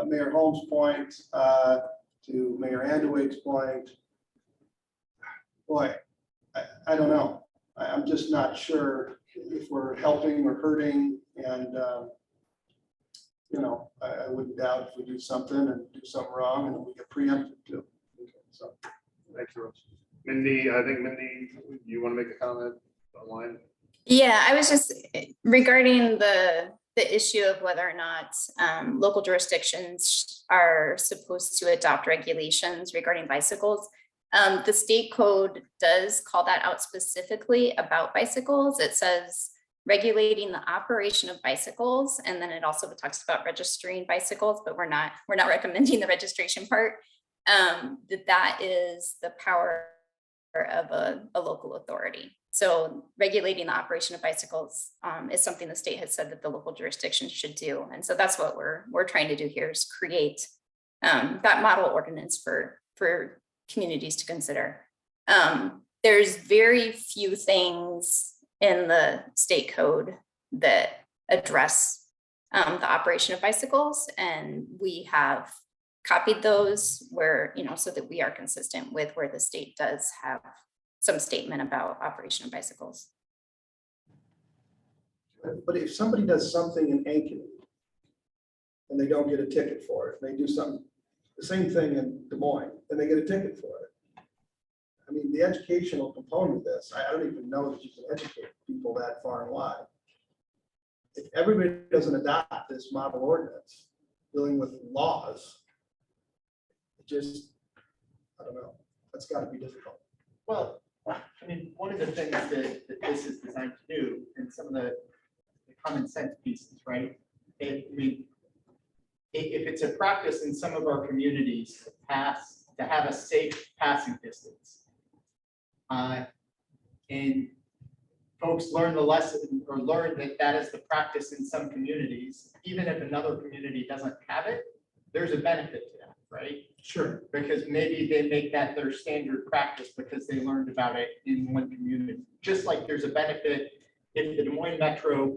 Mayor Holmes' point, to Mayor Anduig's point, boy, I don't know. I'm just not sure if we're helping or hurting. And you know, I wouldn't doubt if we do something and do something wrong and we get preempted too. Okay, so, Thanks, Rose. Mindy, I think Mindy, you want to make a comment online? Yeah, I was just regarding the issue of whether or not local jurisdictions are supposed to adopt regulations regarding bicycles. The state code does call that out specifically about bicycles. It says regulating the operation of bicycles, and then it also talks about registering bicycles, but we're not recommending the registration part. That is the power of a local authority. So regulating the operation of bicycles is something the state has said that the local jurisdictions should do. And so that's what we're trying to do here, is create that model ordinance for communities to consider. There's very few things in the state code that address the operation of bicycles, and we have copied those where, you know, so that we are consistent with where the state does have some statement about operation of bicycles. but if somebody does something in Ankeny and they don't get a ticket for it, they do something, the same thing in Des Moines, and they get a ticket for it. I mean, the educational component of this, I don't even know that you can educate people that far and wide. If everybody doesn't adopt this model ordinance dealing with laws, it just, I don't know, that's got to be difficult. Well, I mean, one of the things that this is designed to do, and some of the common sense pieces, right? I mean, if it's a practice in some of our communities to have a safe passing distance, and folks learn the lesson or learn that is the practice in some communities, even if another community doesn't have it, there's a benefit to that, right? Sure. Because maybe they make that their standard practice because they learned about it in one community. Just like there's a benefit if the Des Moines Metro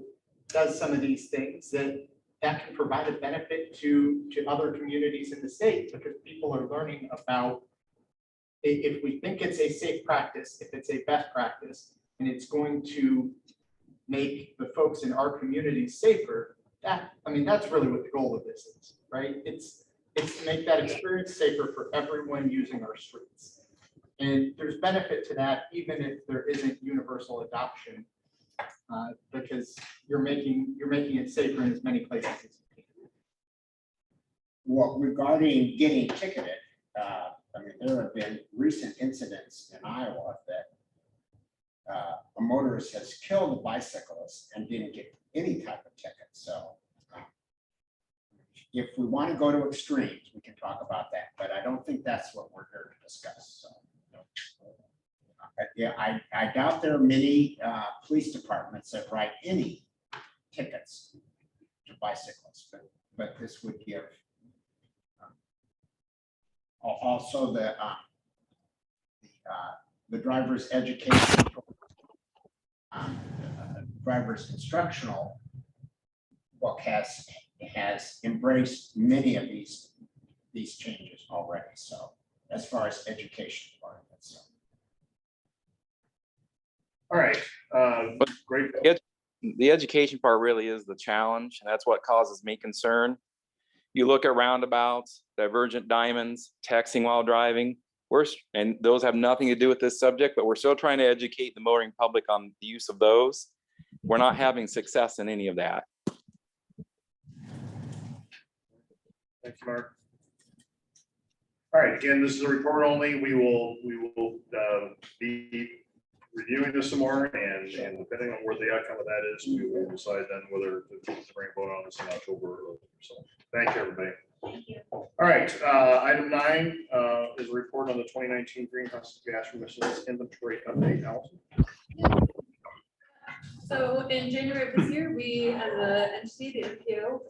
does some of these things, that can provide a benefit to other communities in the state, because people are learning about, if we think it's a safe practice, if it's a best practice, and it's going to make the folks in our community safer, that's really what the goal of this is, right? It's to make that experience safer for everyone using our streets. And there's benefit to that, even if there isn't universal adoption, because you're making it safer in as many places as you can. Well, regarding getting ticketed, I mean, there have been recent incidents in Iowa that a motorist has killed a bicyclist and didn't get any type of ticket. So if we want to go to extremes, we can talk about that, but I don't think that's what we're here to discuss. So, yeah, I doubt there are many police departments that write any tickets to bicyclists, but this would give also the driver's education, driver's instructional book has embraced many of these changes already. So as far as education part of it, so. All right, great. The education part really is the challenge, and that's what causes me concern. You look at roundabouts, divergent diamonds, texting while driving, and those have nothing to do with this subject, but we're still trying to educate the motoring public on the use of those. We're not having success in any of that. Thanks, Mark. All right, again, this is a report only. We will be reviewing this some more, and depending on where the outcome of that is, we will decide then whether to bring a vote on this in October. So thank you, everybody. Thank you. All right, item 9 is a report on the 2019 greenhouse gas emissions inventory update. Allison? So in January of this year, we, as an entity, the MPO,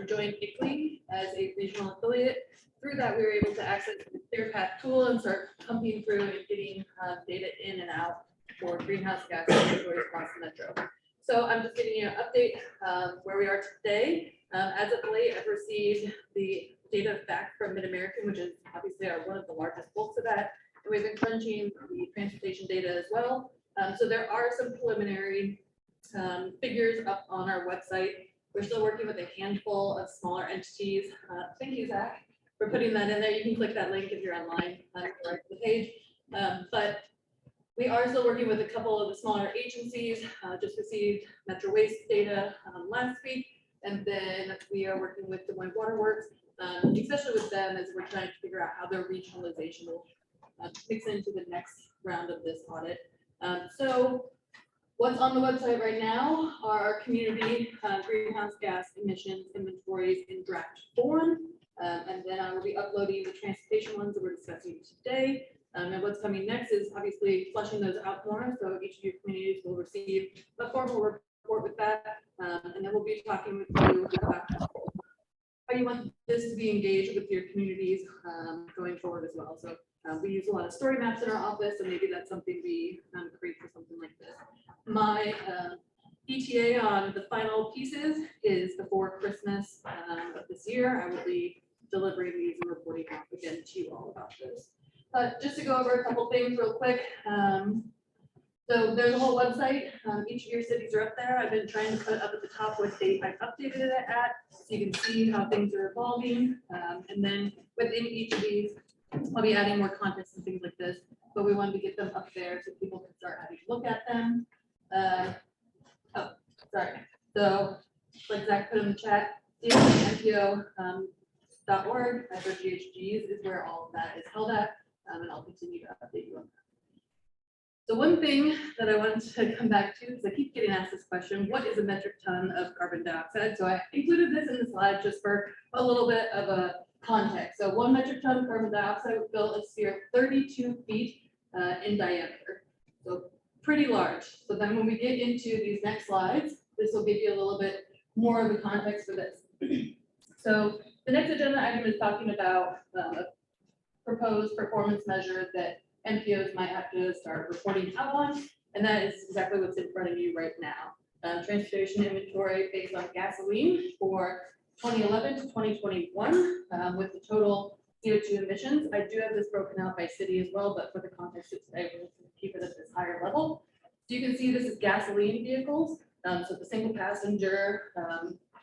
joined ICLEI as a regional affiliate. Through that, we were able to access the ClearPath tool and start pumping through and getting data in and out for greenhouse gas inventory across the metro. So I'm just giving you an update where we are today. As of late, I've received the data back from Mid-American, which is obviously one of the largest bulks of that. And we've been crunching the transportation data as well. So there are some preliminary figures up on our website. We're still working with a handful of smaller entities. Thank you, Zach, for putting that in there. You can click that link if you're online on the page. But we are still working with a couple of the smaller agencies, just received Metro Waste data last week. And then we are working with Des Moines Waterworks, especially with them as we're trying to figure out how their regionalization will mix into the next round of this audit. So what's on the website right now are our community greenhouse gas emissions inventories in draft form. And then I will be uploading the transportation ones that we're discussing today. And what's coming next is obviously flushing those out more. So each of your communities will receive a formal report with that. And then we'll be talking with you about how you want this to be engaged with your communities going forward as well. So we use a lot of story maps in our office, and maybe that's something we create for something like this. My ETA on the final pieces is before Christmas of this year. I will be delivering these and reporting out again to you all about this. Just to go over a couple things real quick. So there's a whole website. Each of your cities are up there. I've been trying to put up at the top what date I've updated it at, so you can see how things are evolving. And then within each of these, I'll be adding more context and things like this, but we wanted to get them up there so people can start having a look at them. Oh, sorry. So like Zach put in the chat, MPO.org, GHGs is where all of that is held at, and I'll continue to update you on that. So one thing that I wanted to come back to, because I keep getting asked this question, what is a metric ton of carbon dioxide? So I included this in the slide just for a little bit of a context. So 1 metric ton of carbon dioxide would fill a sphere 32 feet in diameter. So pretty large. So then when we get into these next slides, this will give you a little bit more of the context for this. So the next agenda item is talking about a proposed performance measure that MPOs might have to start reporting out on, and that is exactly what's in front of you right now. Transportation inventory based on gasoline for 2011 to 2021 with the total CO2 emissions. I do have this broken out by city as well, but for the context of today, we're going to keep it at this higher level. So you can see this is gasoline vehicles. So the single passenger,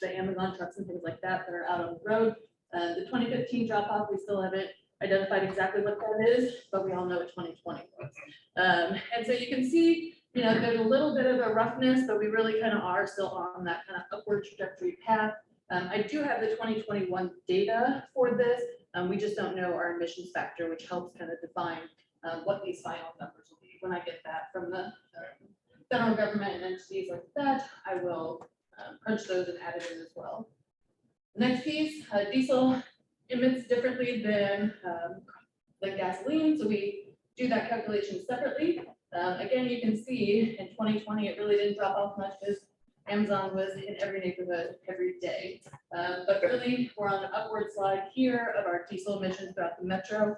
the Amazon trucks and things like that that are out on the road. The 2015 drop off, we still haven't identified exactly what that is, but we all know what 2020 was. And so you can see, you know, there's a little bit of a roughness, but we really kind of are still on that kind of upward trajectory path. I do have the 2021 data for this. We just don't know our emissions factor, which helps kind of define what these final numbers will be. When I get that from the federal government and entities like that, I will crunch those and add it in as well. The next piece, diesel emits differently than gasoline, so we do that calculation separately. Again, you can see in 2020, it really didn't drop off much because Amazon was in every neighborhood every day. But really, we're on the upward slide here of our diesel emissions throughout the metro.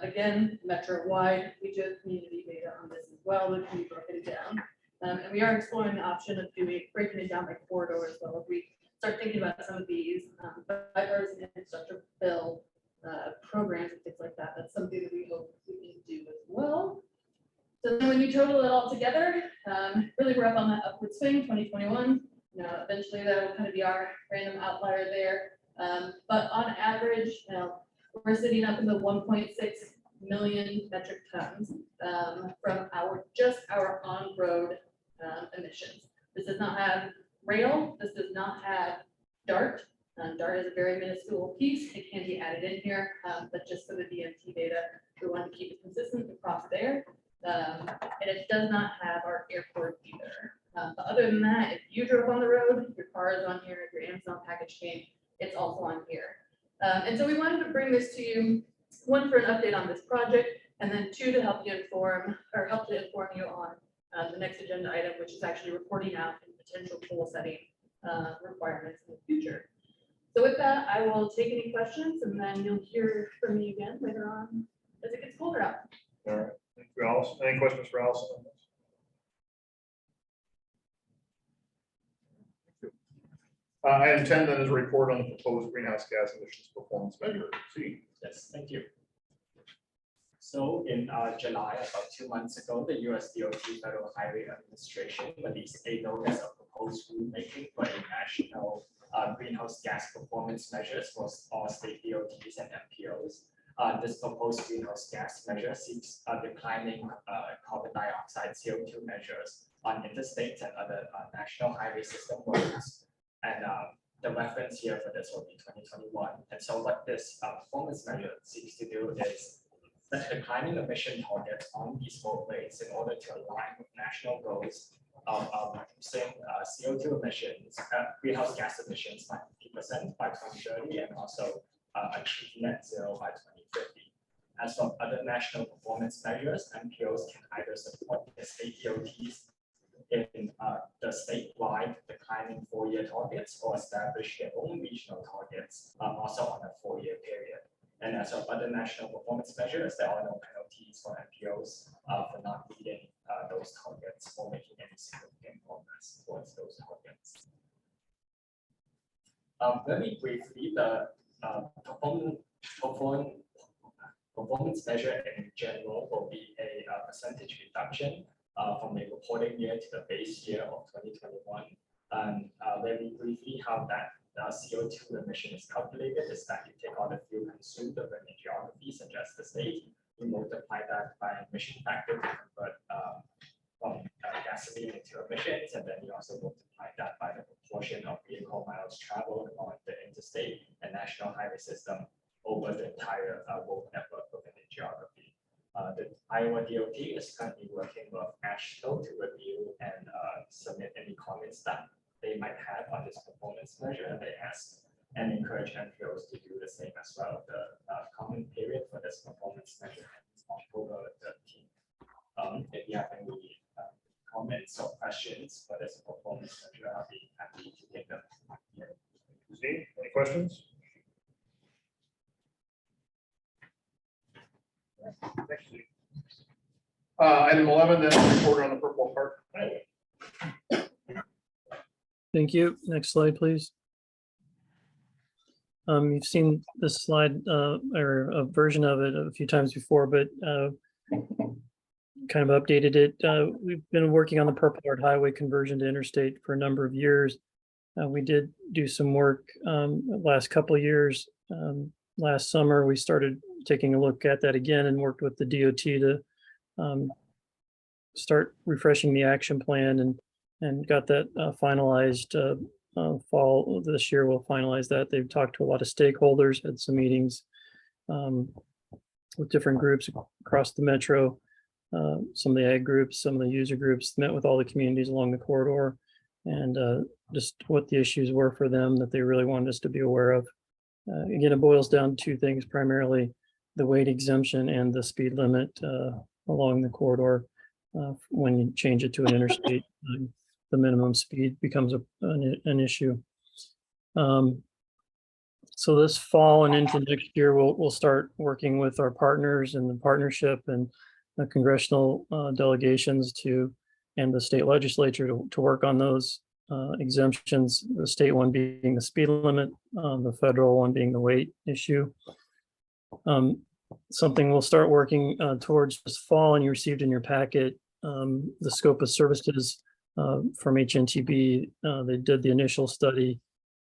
Again, metro-wide, we do have community data on this as well, that can be broken down. And we are exploring the option of breaking it down by corridor as well. If we start thinking about some of these bipartisan infrastructure bill programs and things like that, that's something that we hope we can do as well. So then when you total it all together, really we're up on that upward swing, 2021. You know, eventually that will kind of be our random outlier there. But on average, you know, we're sitting up in the 1.6 million metric tons from just our on-road emissions. This does not have rail. This does not have DART. DART is a very minuscule piece. It can be added in here, but just for the DMT data, we want to keep it consistent across there. And it does not have our airport either. But other than that, if you drove on the road, your car is on here, if your Amazon package came, it's also on here. And so we wanted to bring this to you, one, for an update on this project, and then two, to help you inform you on the next agenda item, which is actually reporting out and potential goal setting requirements in the future. So with that, I will take any questions, and then you'll hear from me again later on as it gets colder out. All right. Thank you, Allison. Any questions for Allison on this? Item 10 then is a report on the proposed greenhouse gas emissions performance measure. See. Yes, thank you. So in July, about 2 months ago, the US DOT Federal Highway Administration released a notice of proposed rulemaking for a national greenhouse gas performance measures for all state DOTs and MPOs. This proposed greenhouse gas measure seeks declining carbon dioxide CO2 measures on interstates and other national highway system roads. And the reference here for this will be 2021. And so what this performance measure seeks to do is set declining emission targets on these roadways in order to align with national goals of reducing CO2 emissions, greenhouse gas emissions by 50% by 2030, and also achieve net zero by 2050. As for other national performance measures, MPOs can either support the state DOTs in the statewide declining 4-year targets or establish their own regional targets also on a 4-year period. And as for other national performance measures, there are no penalties for MPOs for not meeting those targets or making any significant progress towards those targets. Very briefly, the performance measure in general will be a percentage reduction from the reporting year to the base year of 2021. And very briefly, how that CO2 emission is calculated is that you take all the fuel consumed over any geography such as the state, you multiply that by emission factor to convert from gasoline into emissions, and then you also multiply that by the proportion of vehicle miles traveled on the interstate and national highway system over the entire road network within the geography. The Iowa DOT is currently working with AASHTO to review and submit any comments that they might have on this performance measure. They ask and encourage MPOs to do the same as well. The comment period for this performance measure is October 13th. If you have any comments or questions for this performance measure, I'll be happy to take them. Steve, any questions? Thanks, Steve. Item 11, then report on the Purple Park Highway. Thank you. Next slide, please. You've seen this slide or a version of it a few times before, but kind of updated it. We've been working on the Purple Heart Highway conversion to interstate for a number of years. We did do some work last couple of years. Last summer, we started taking a look at that again and worked with the DOT to start refreshing the action plan and got that finalized fall of this year. We'll finalize that. They've talked to a lot of stakeholders, had some meetings with different groups across the metro, some of the ag groups, some of the user groups, met with all the communities along the corridor, and just what the issues were for them that they really wanted us to be aware of. Again, it boils down to two things, primarily the weight exemption and the speed limit along the corridor. When you change it to an interstate, the minimum speed becomes an issue. So this fall and into next year, we'll start working with our partners in the partnership and the congressional delegations and the state legislature to work on those exemptions, the state one being the speed limit, the federal one being the weight issue. Something we'll start working towards this fall, and you received in your packet the scope of services from HNTB. They did the initial study,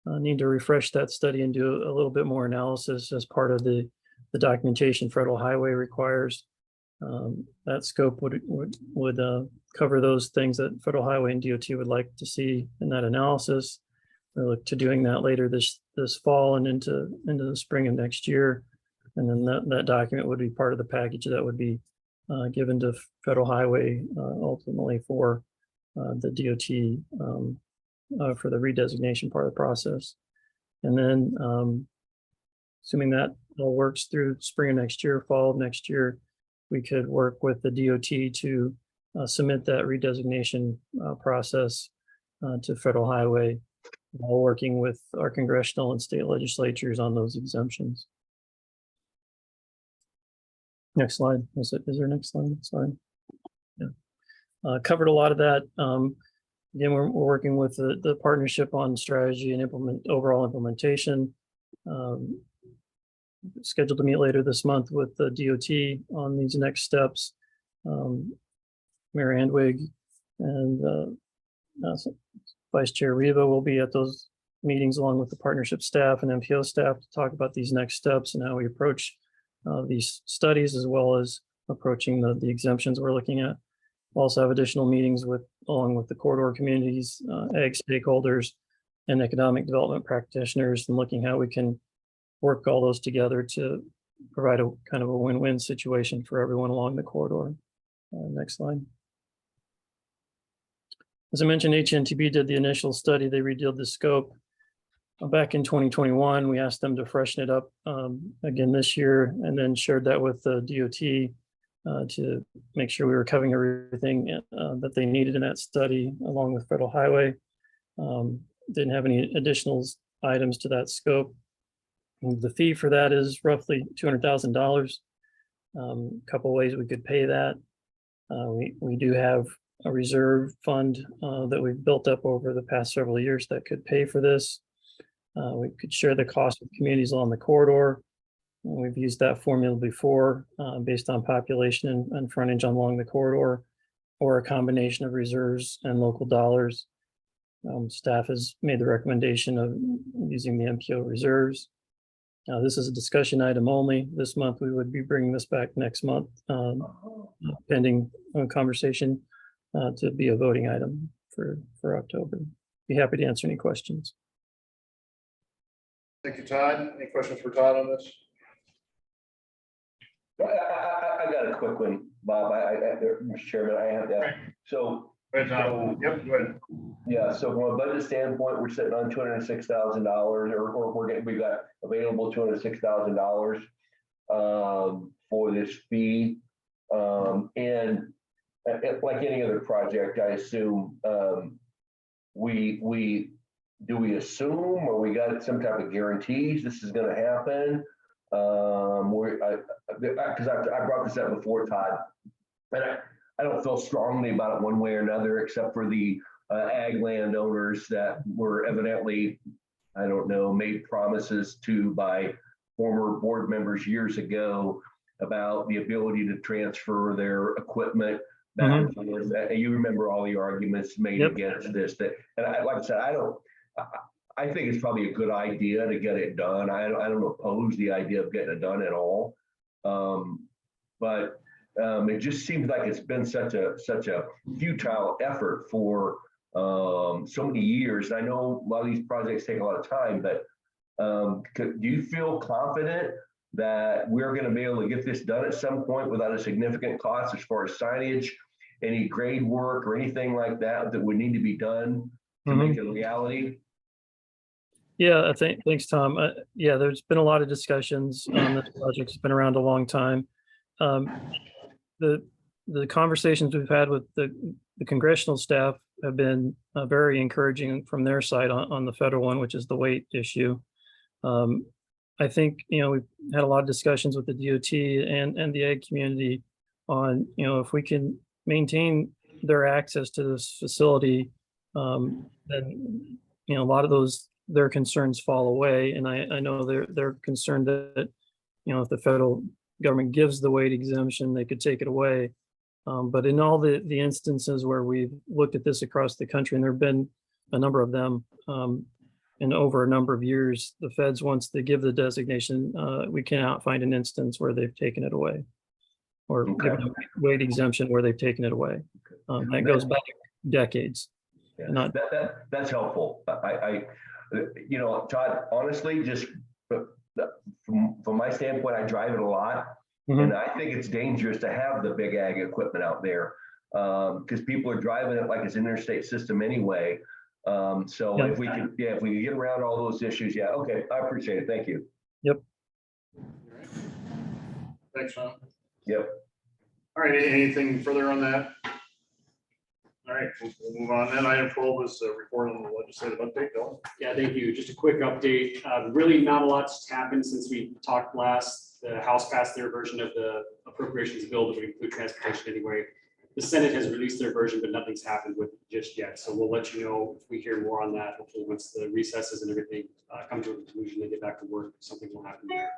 need to refresh that study and do a little bit more analysis as part of the documentation Federal Highway requires. That scope would cover those things that Federal Highway and DOT would like to see in that analysis. We look to doing that later this fall and into the spring of next year. And then that document would be part of the package that would be given to Federal Highway ultimately for the DOT for the redesignation part of the process. And then assuming that all works through spring of next year, fall of next year, we could work with the DOT to submit that redesignation process to Federal Highway, while working with our congressional and state legislatures on those exemptions. Next slide. Is there a next slide? Sorry. Yeah. Covered a lot of that. Again, we're working with the partnership on strategy and overall implementation. Scheduled to meet later this month with the DOT on these next steps. Mayor Andwig and Vice Chair Reba will be at those meetings along with the partnership staff and MPO staff to talk about these next steps and how we approach these studies, as well as approaching the exemptions we're looking at. We'll also have additional meetings along with the corridor communities, ag stakeholders, and economic development practitioners, and looking how we can work all those together to provide a kind of a win-win situation for everyone along the corridor. Next slide. As I mentioned, HNTB did the initial study. They redid the scope back in 2021. We asked them to freshen it up again this year, and then shared that with the DOT to make sure we were covering everything that they needed in that study, along with Federal Highway. Didn't have any additional items to that scope. And the fee for that is roughly $200,000. A couple ways we could pay that. We do have a reserve fund that we've built up over the past several years that could pay for this. We could share the cost with communities along the corridor. We've used that formula before based on population and frontage along the corridor, or a combination of reserves and local dollars. Staff has made the recommendation of using the MPO reserves. Now, this is a discussion item only. This month, we would be bringing this back next month, pending conversation to be a voting item for October. Be happy to answer any questions. Thank you, Todd. Any questions for Todd on this? I got a quick one, Bob. Mr. Chairman, I have that. So. Yep, go ahead. Yeah, so from a budget standpoint, we're sitting on $206,000, or we got available $206,000 for this fee. And like any other project, I assume we assume, or we got some type of guarantees this is going to happen? Because I brought this up before, Todd, and I don't feel strongly about it one way or another, except for the ag landowners that were evidently, I don't know, made promises to by former board members years ago about the ability to transfer their equipment back and forth. You remember all the arguments made against this. And like I said, I think it's probably a good idea to get it done. I don't oppose the idea of getting it done at all. But it just seems like it's been such a futile effort for so many years. I know a lot of these projects take a lot of time, but do you feel confident that we're going to be able to get this done at some point without a significant cost as far as signage, any grade work, or anything like that that would need to be done to make it a reality? Yeah, thanks, Tom. Yeah, there's been a lot of discussions on this project. It's been around a long time. The conversations we've had with the congressional staff have been very encouraging from their side on the federal one, which is the weight issue. I think, we've had a lot of discussions with the DOT and the ag community on, if we can maintain their access to this facility, then, a lot of their concerns fall away. And I know they're concerned that, if the federal government gives the weight exemption, they could take it away. But in all the instances where we've looked at this across the country, and there have been a number of them, and over a number of years, the feds, once they give the designation, we cannot find an instance where they've taken it away, or given a weight exemption where they've taken it away. That goes back decades. Yeah, that's helpful. Todd, honestly, just from my standpoint, I drive it a lot. And I think it's dangerous to have the big ag equipment out there because people are driving it like it's an interstate system anyway. If we can get around all those issues, okay, I appreciate it. Thank you. Yep. Thanks, Sean. Yep. All right, anything further on that? All right, we'll move on then. Item 12 is a report on the legislative update, Bill. Yeah, thank you. Just a quick update. Really not a lot's happened since we talked last. The House passed their version of the appropriations bill that would include transportation anyway. The Senate has released their version, but nothing's happened with it just yet. So we'll let you know if we hear more on that. Hopefully once the recesses and everything come to a conclusion, they get back to work, something will happen there.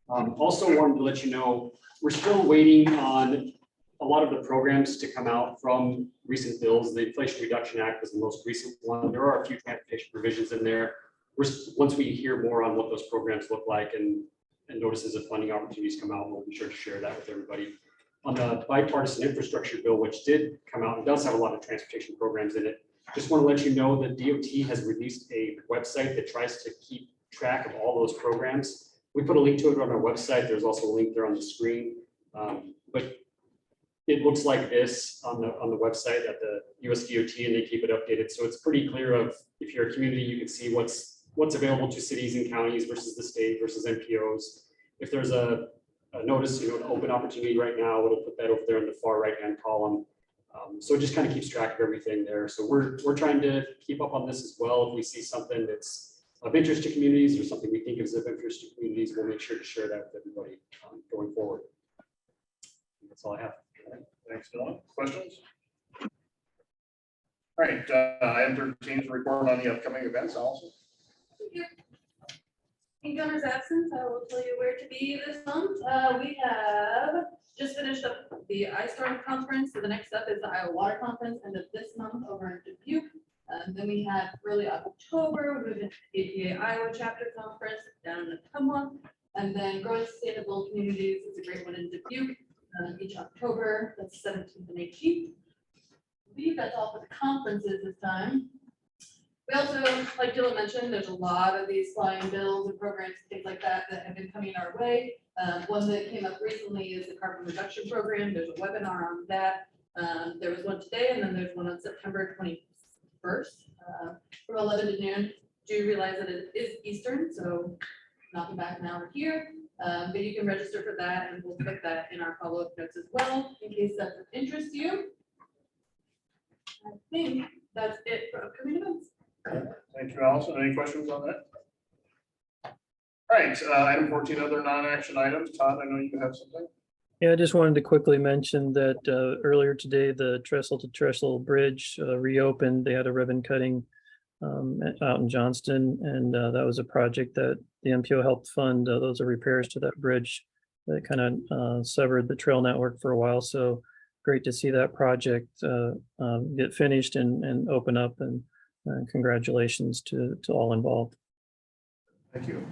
Also wanted to let you know, we're still waiting on a lot of the programs to come out from recent bills. The Inflation Reduction Act was the most recent one. There are a few transportation provisions in there. Once we hear more on what those programs look like and notices of funding opportunities come out, we'll be sure to share that with everybody. On the bipartisan infrastructure bill, which did come out and does have a lot of transportation programs in it, just want to let you know that DOT has released a website that tries to keep track of all those programs. We put a link to it on our website. There's also a link there on the screen. But it looks like this on the website at the US DOT, and they keep it updated. So it's pretty clear of, if you're a community, you can see what's available to cities and counties versus the state versus MPOs. If there's a notice, an open opportunity right now, it'll put that over there in the far right-hand column. So it just kind of keeps track of everything there. So we're trying to keep up on this as well. If we see something that's of interest to communities or something we think is of interest to communities, we'll make sure to share that with everybody going forward. That's all I have. Thanks, Dylan. Questions? All right, item 13 is a report on the upcoming events also. In Gunner's absence, I will tell you where to be this month. We have just finished up the Ice Storm Conference. So the next up is the Iowa Water Conference, end of this month over in Dubuque. Then we have early October, we move into the APA Iowa Chapter Conference down in Ottumwa. And then Growing Sustainable Communities is a great one in Dubuque each October. That's 17th and 18th. I believe that's all for the conferences this time. We also, like Dylan mentioned, there's a lot of these flying bills and programs, things like that have been coming our way. One that came up recently is the carbon reduction program. There's a webinar on that. There was one today, and then there's one on September 21st from 11 to noon. Do realize that it is Eastern, so knocking back an hour here. But you can register for that, and we'll put that in our follow-up notes as well, in case that's of interest to you. I think that's it for upcoming events. Thank you, Allison. Any questions on that? All right, item 14, other non-action items. Todd, I know you have something. Yeah, I just wanted to quickly mention that earlier today, the Trestle to Trestle Bridge reopened. They had a ribbon cutting out in Johnston, and that was a project that the MPO helped fund. Those are repairs to that bridge that kind of severed the trail network for a while. So great to see that project get finished and open up, and congratulations to all involved. Thank you.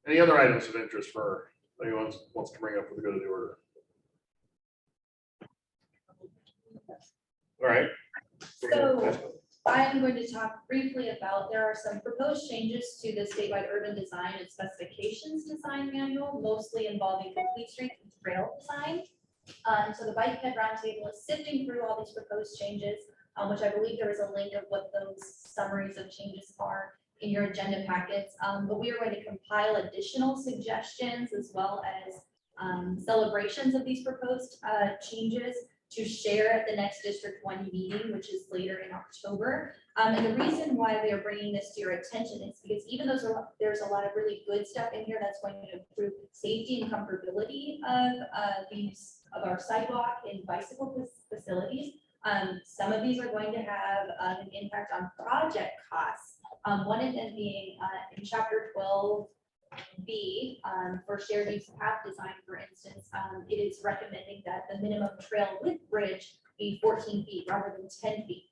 Any other items of interest for anyone wants to bring up for the good of the order? All right. So I'm going to talk briefly about, there are some proposed changes to the statewide urban design and specifications design manual, mostly involving complete street and trail design. So the Bike Ped Roundtable is sifting through all these proposed changes, which I believe there is a link of what those summaries of changes are in your agenda packets. But we are going to compile additional suggestions as well as celebrations of these proposed changes to share at the next District 1 meeting, which is later in October. And the reason why we are bringing this to your attention is because even though there's a lot of really good stuff in here that's going to improve safety and comfortability of our sidewalk and bicycle facilities, some of these are going to have an impact on project costs. One of them being in Chapter 12B for shared use path design, for instance, it is recommending that the minimum trail width bridge be 14 feet rather than 10 feet.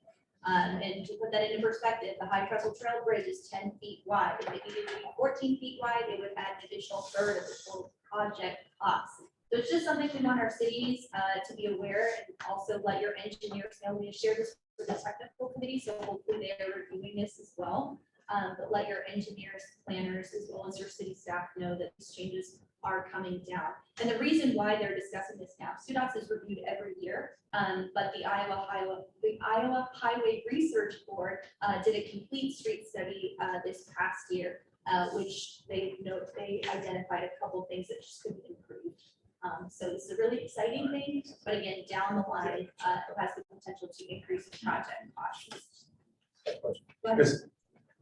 And to put that into perspective, the High Trestle Trail Bridge is 10 feet wide. If it needed to be 14 feet wide, it would add an additional third of the total project cost. So it's just something we want our cities to be aware, and also let your engineers know. We share this with the technical committee, so hopefully they are reviewing this as well. But let your engineers, planners, as well as your city staff know that these changes are coming down. And the reason why they're discussing this now, SUDOS is reviewed every year, but the Iowa Highway Research Board did a complete street study this past year, which they identified a couple things that just could be improved. So this is a really exciting thing, but again, down the line, it has the potential to increase project costs.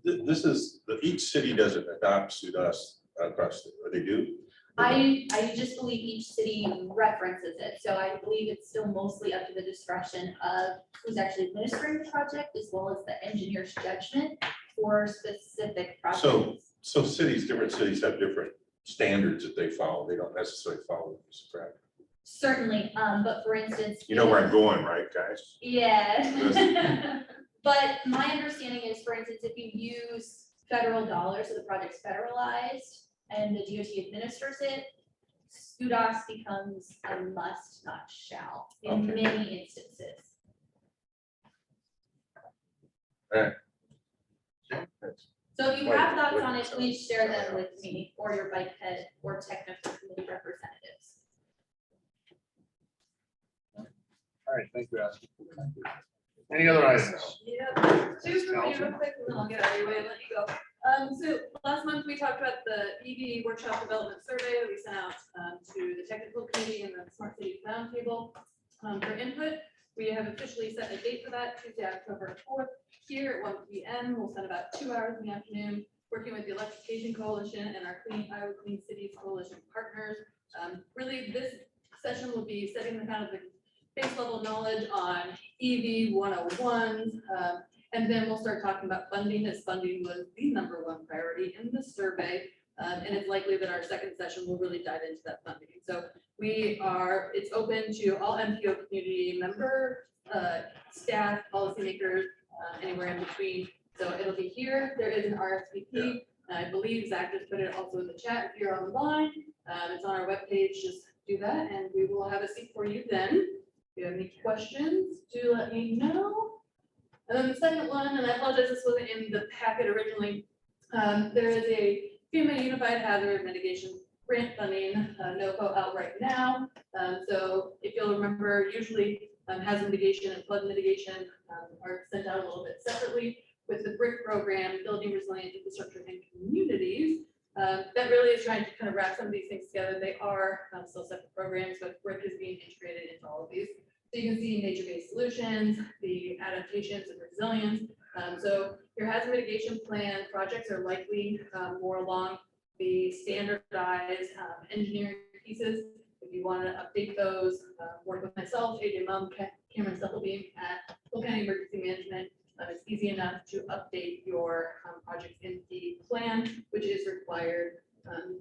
This is, each city doesn't adopt SUDOS across the, or they do? I just believe each city references it, so I believe it's still mostly up to the discretion of who's actually administering the project, as well as the engineer's judgment for specific projects. So cities, different cities have different standards that they follow. They don't necessarily follow this, correct? Certainly, but for instance. You know where I'm going, right, guys? Yeah. But my understanding is, for instance, if you use federal dollars, so the project's federalized and the DOT administers it, SCUDAS becomes a must, not shall, in Okay. many instances. So if you have thoughts on it, please share them with me or your bike head or technical committee representatives. All right, thank you, Ashley. Any other items? Yeah, two for me real quick, and then I'll get out of your way and let you go. So last month we talked about the EV workshop development survey that we sent out to the technical committee and the smart city roundtable for input. We have officially set a date for that, Tuesday, October 4th, here at 1 p.m. We'll spend about 2 hours in the afternoon working with the Electrification Coalition and our Iowa Clean Cities Coalition partners. Really, this session will be setting the kind of the base level knowledge on EV 101s, and then we'll start talking about funding, as funding was the #1 priority in the survey. And it's likely that our second session will really dive into that funding. So it's open to all MPO community member, staff, policymakers, anywhere in between. So it'll be here. There is an RSVP. I believe Zach just put it also in the chat if you're online. It's on our webpage. Just do that and we will have a seat for you then. If you have any questions, do let me know. And then the second one, and I apologize, this wasn't in the packet originally. There is a FEMA Unified Hazard Mitigation Grant funding, NOCO out right now. So if you'll remember, usually hazard mitigation and flood mitigation are sent out a little bit separately. With the BRIC program, Building Resilient Infrastructure in Communities, that really is trying to kind of wrap some of these things together. They are still separate programs, but BRIC is being integrated into all of these. So you can see nature-based solutions, the adaptations and resilience. So your hazard mitigation plan projects are likely more along the standardized engineering pieces. If you want to update those, work with myself, AJ Mum, Cameron Stubblebeam at Full County Emergency Management. It's easy enough to update your project in the plan, which is required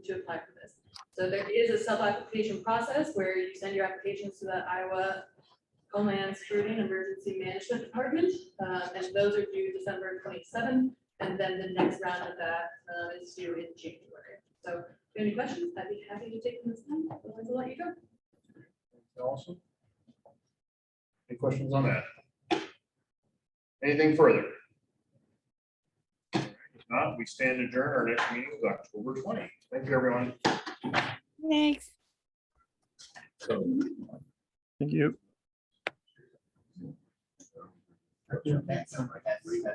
to apply for this. So there is a sub-application process where you send your applications to the Iowa Homeland Security and Emergency Management Department, and those are due December 27th, and then the next round of that is due in January. So if you have any questions, I'd be happy to take them this time. Otherwise, I'll let you go. Awesome. Any questions on that? Anything further? If not, we stand adjourned. Our next meeting is October 20. Thank you, everyone. Thanks. Thank you. That's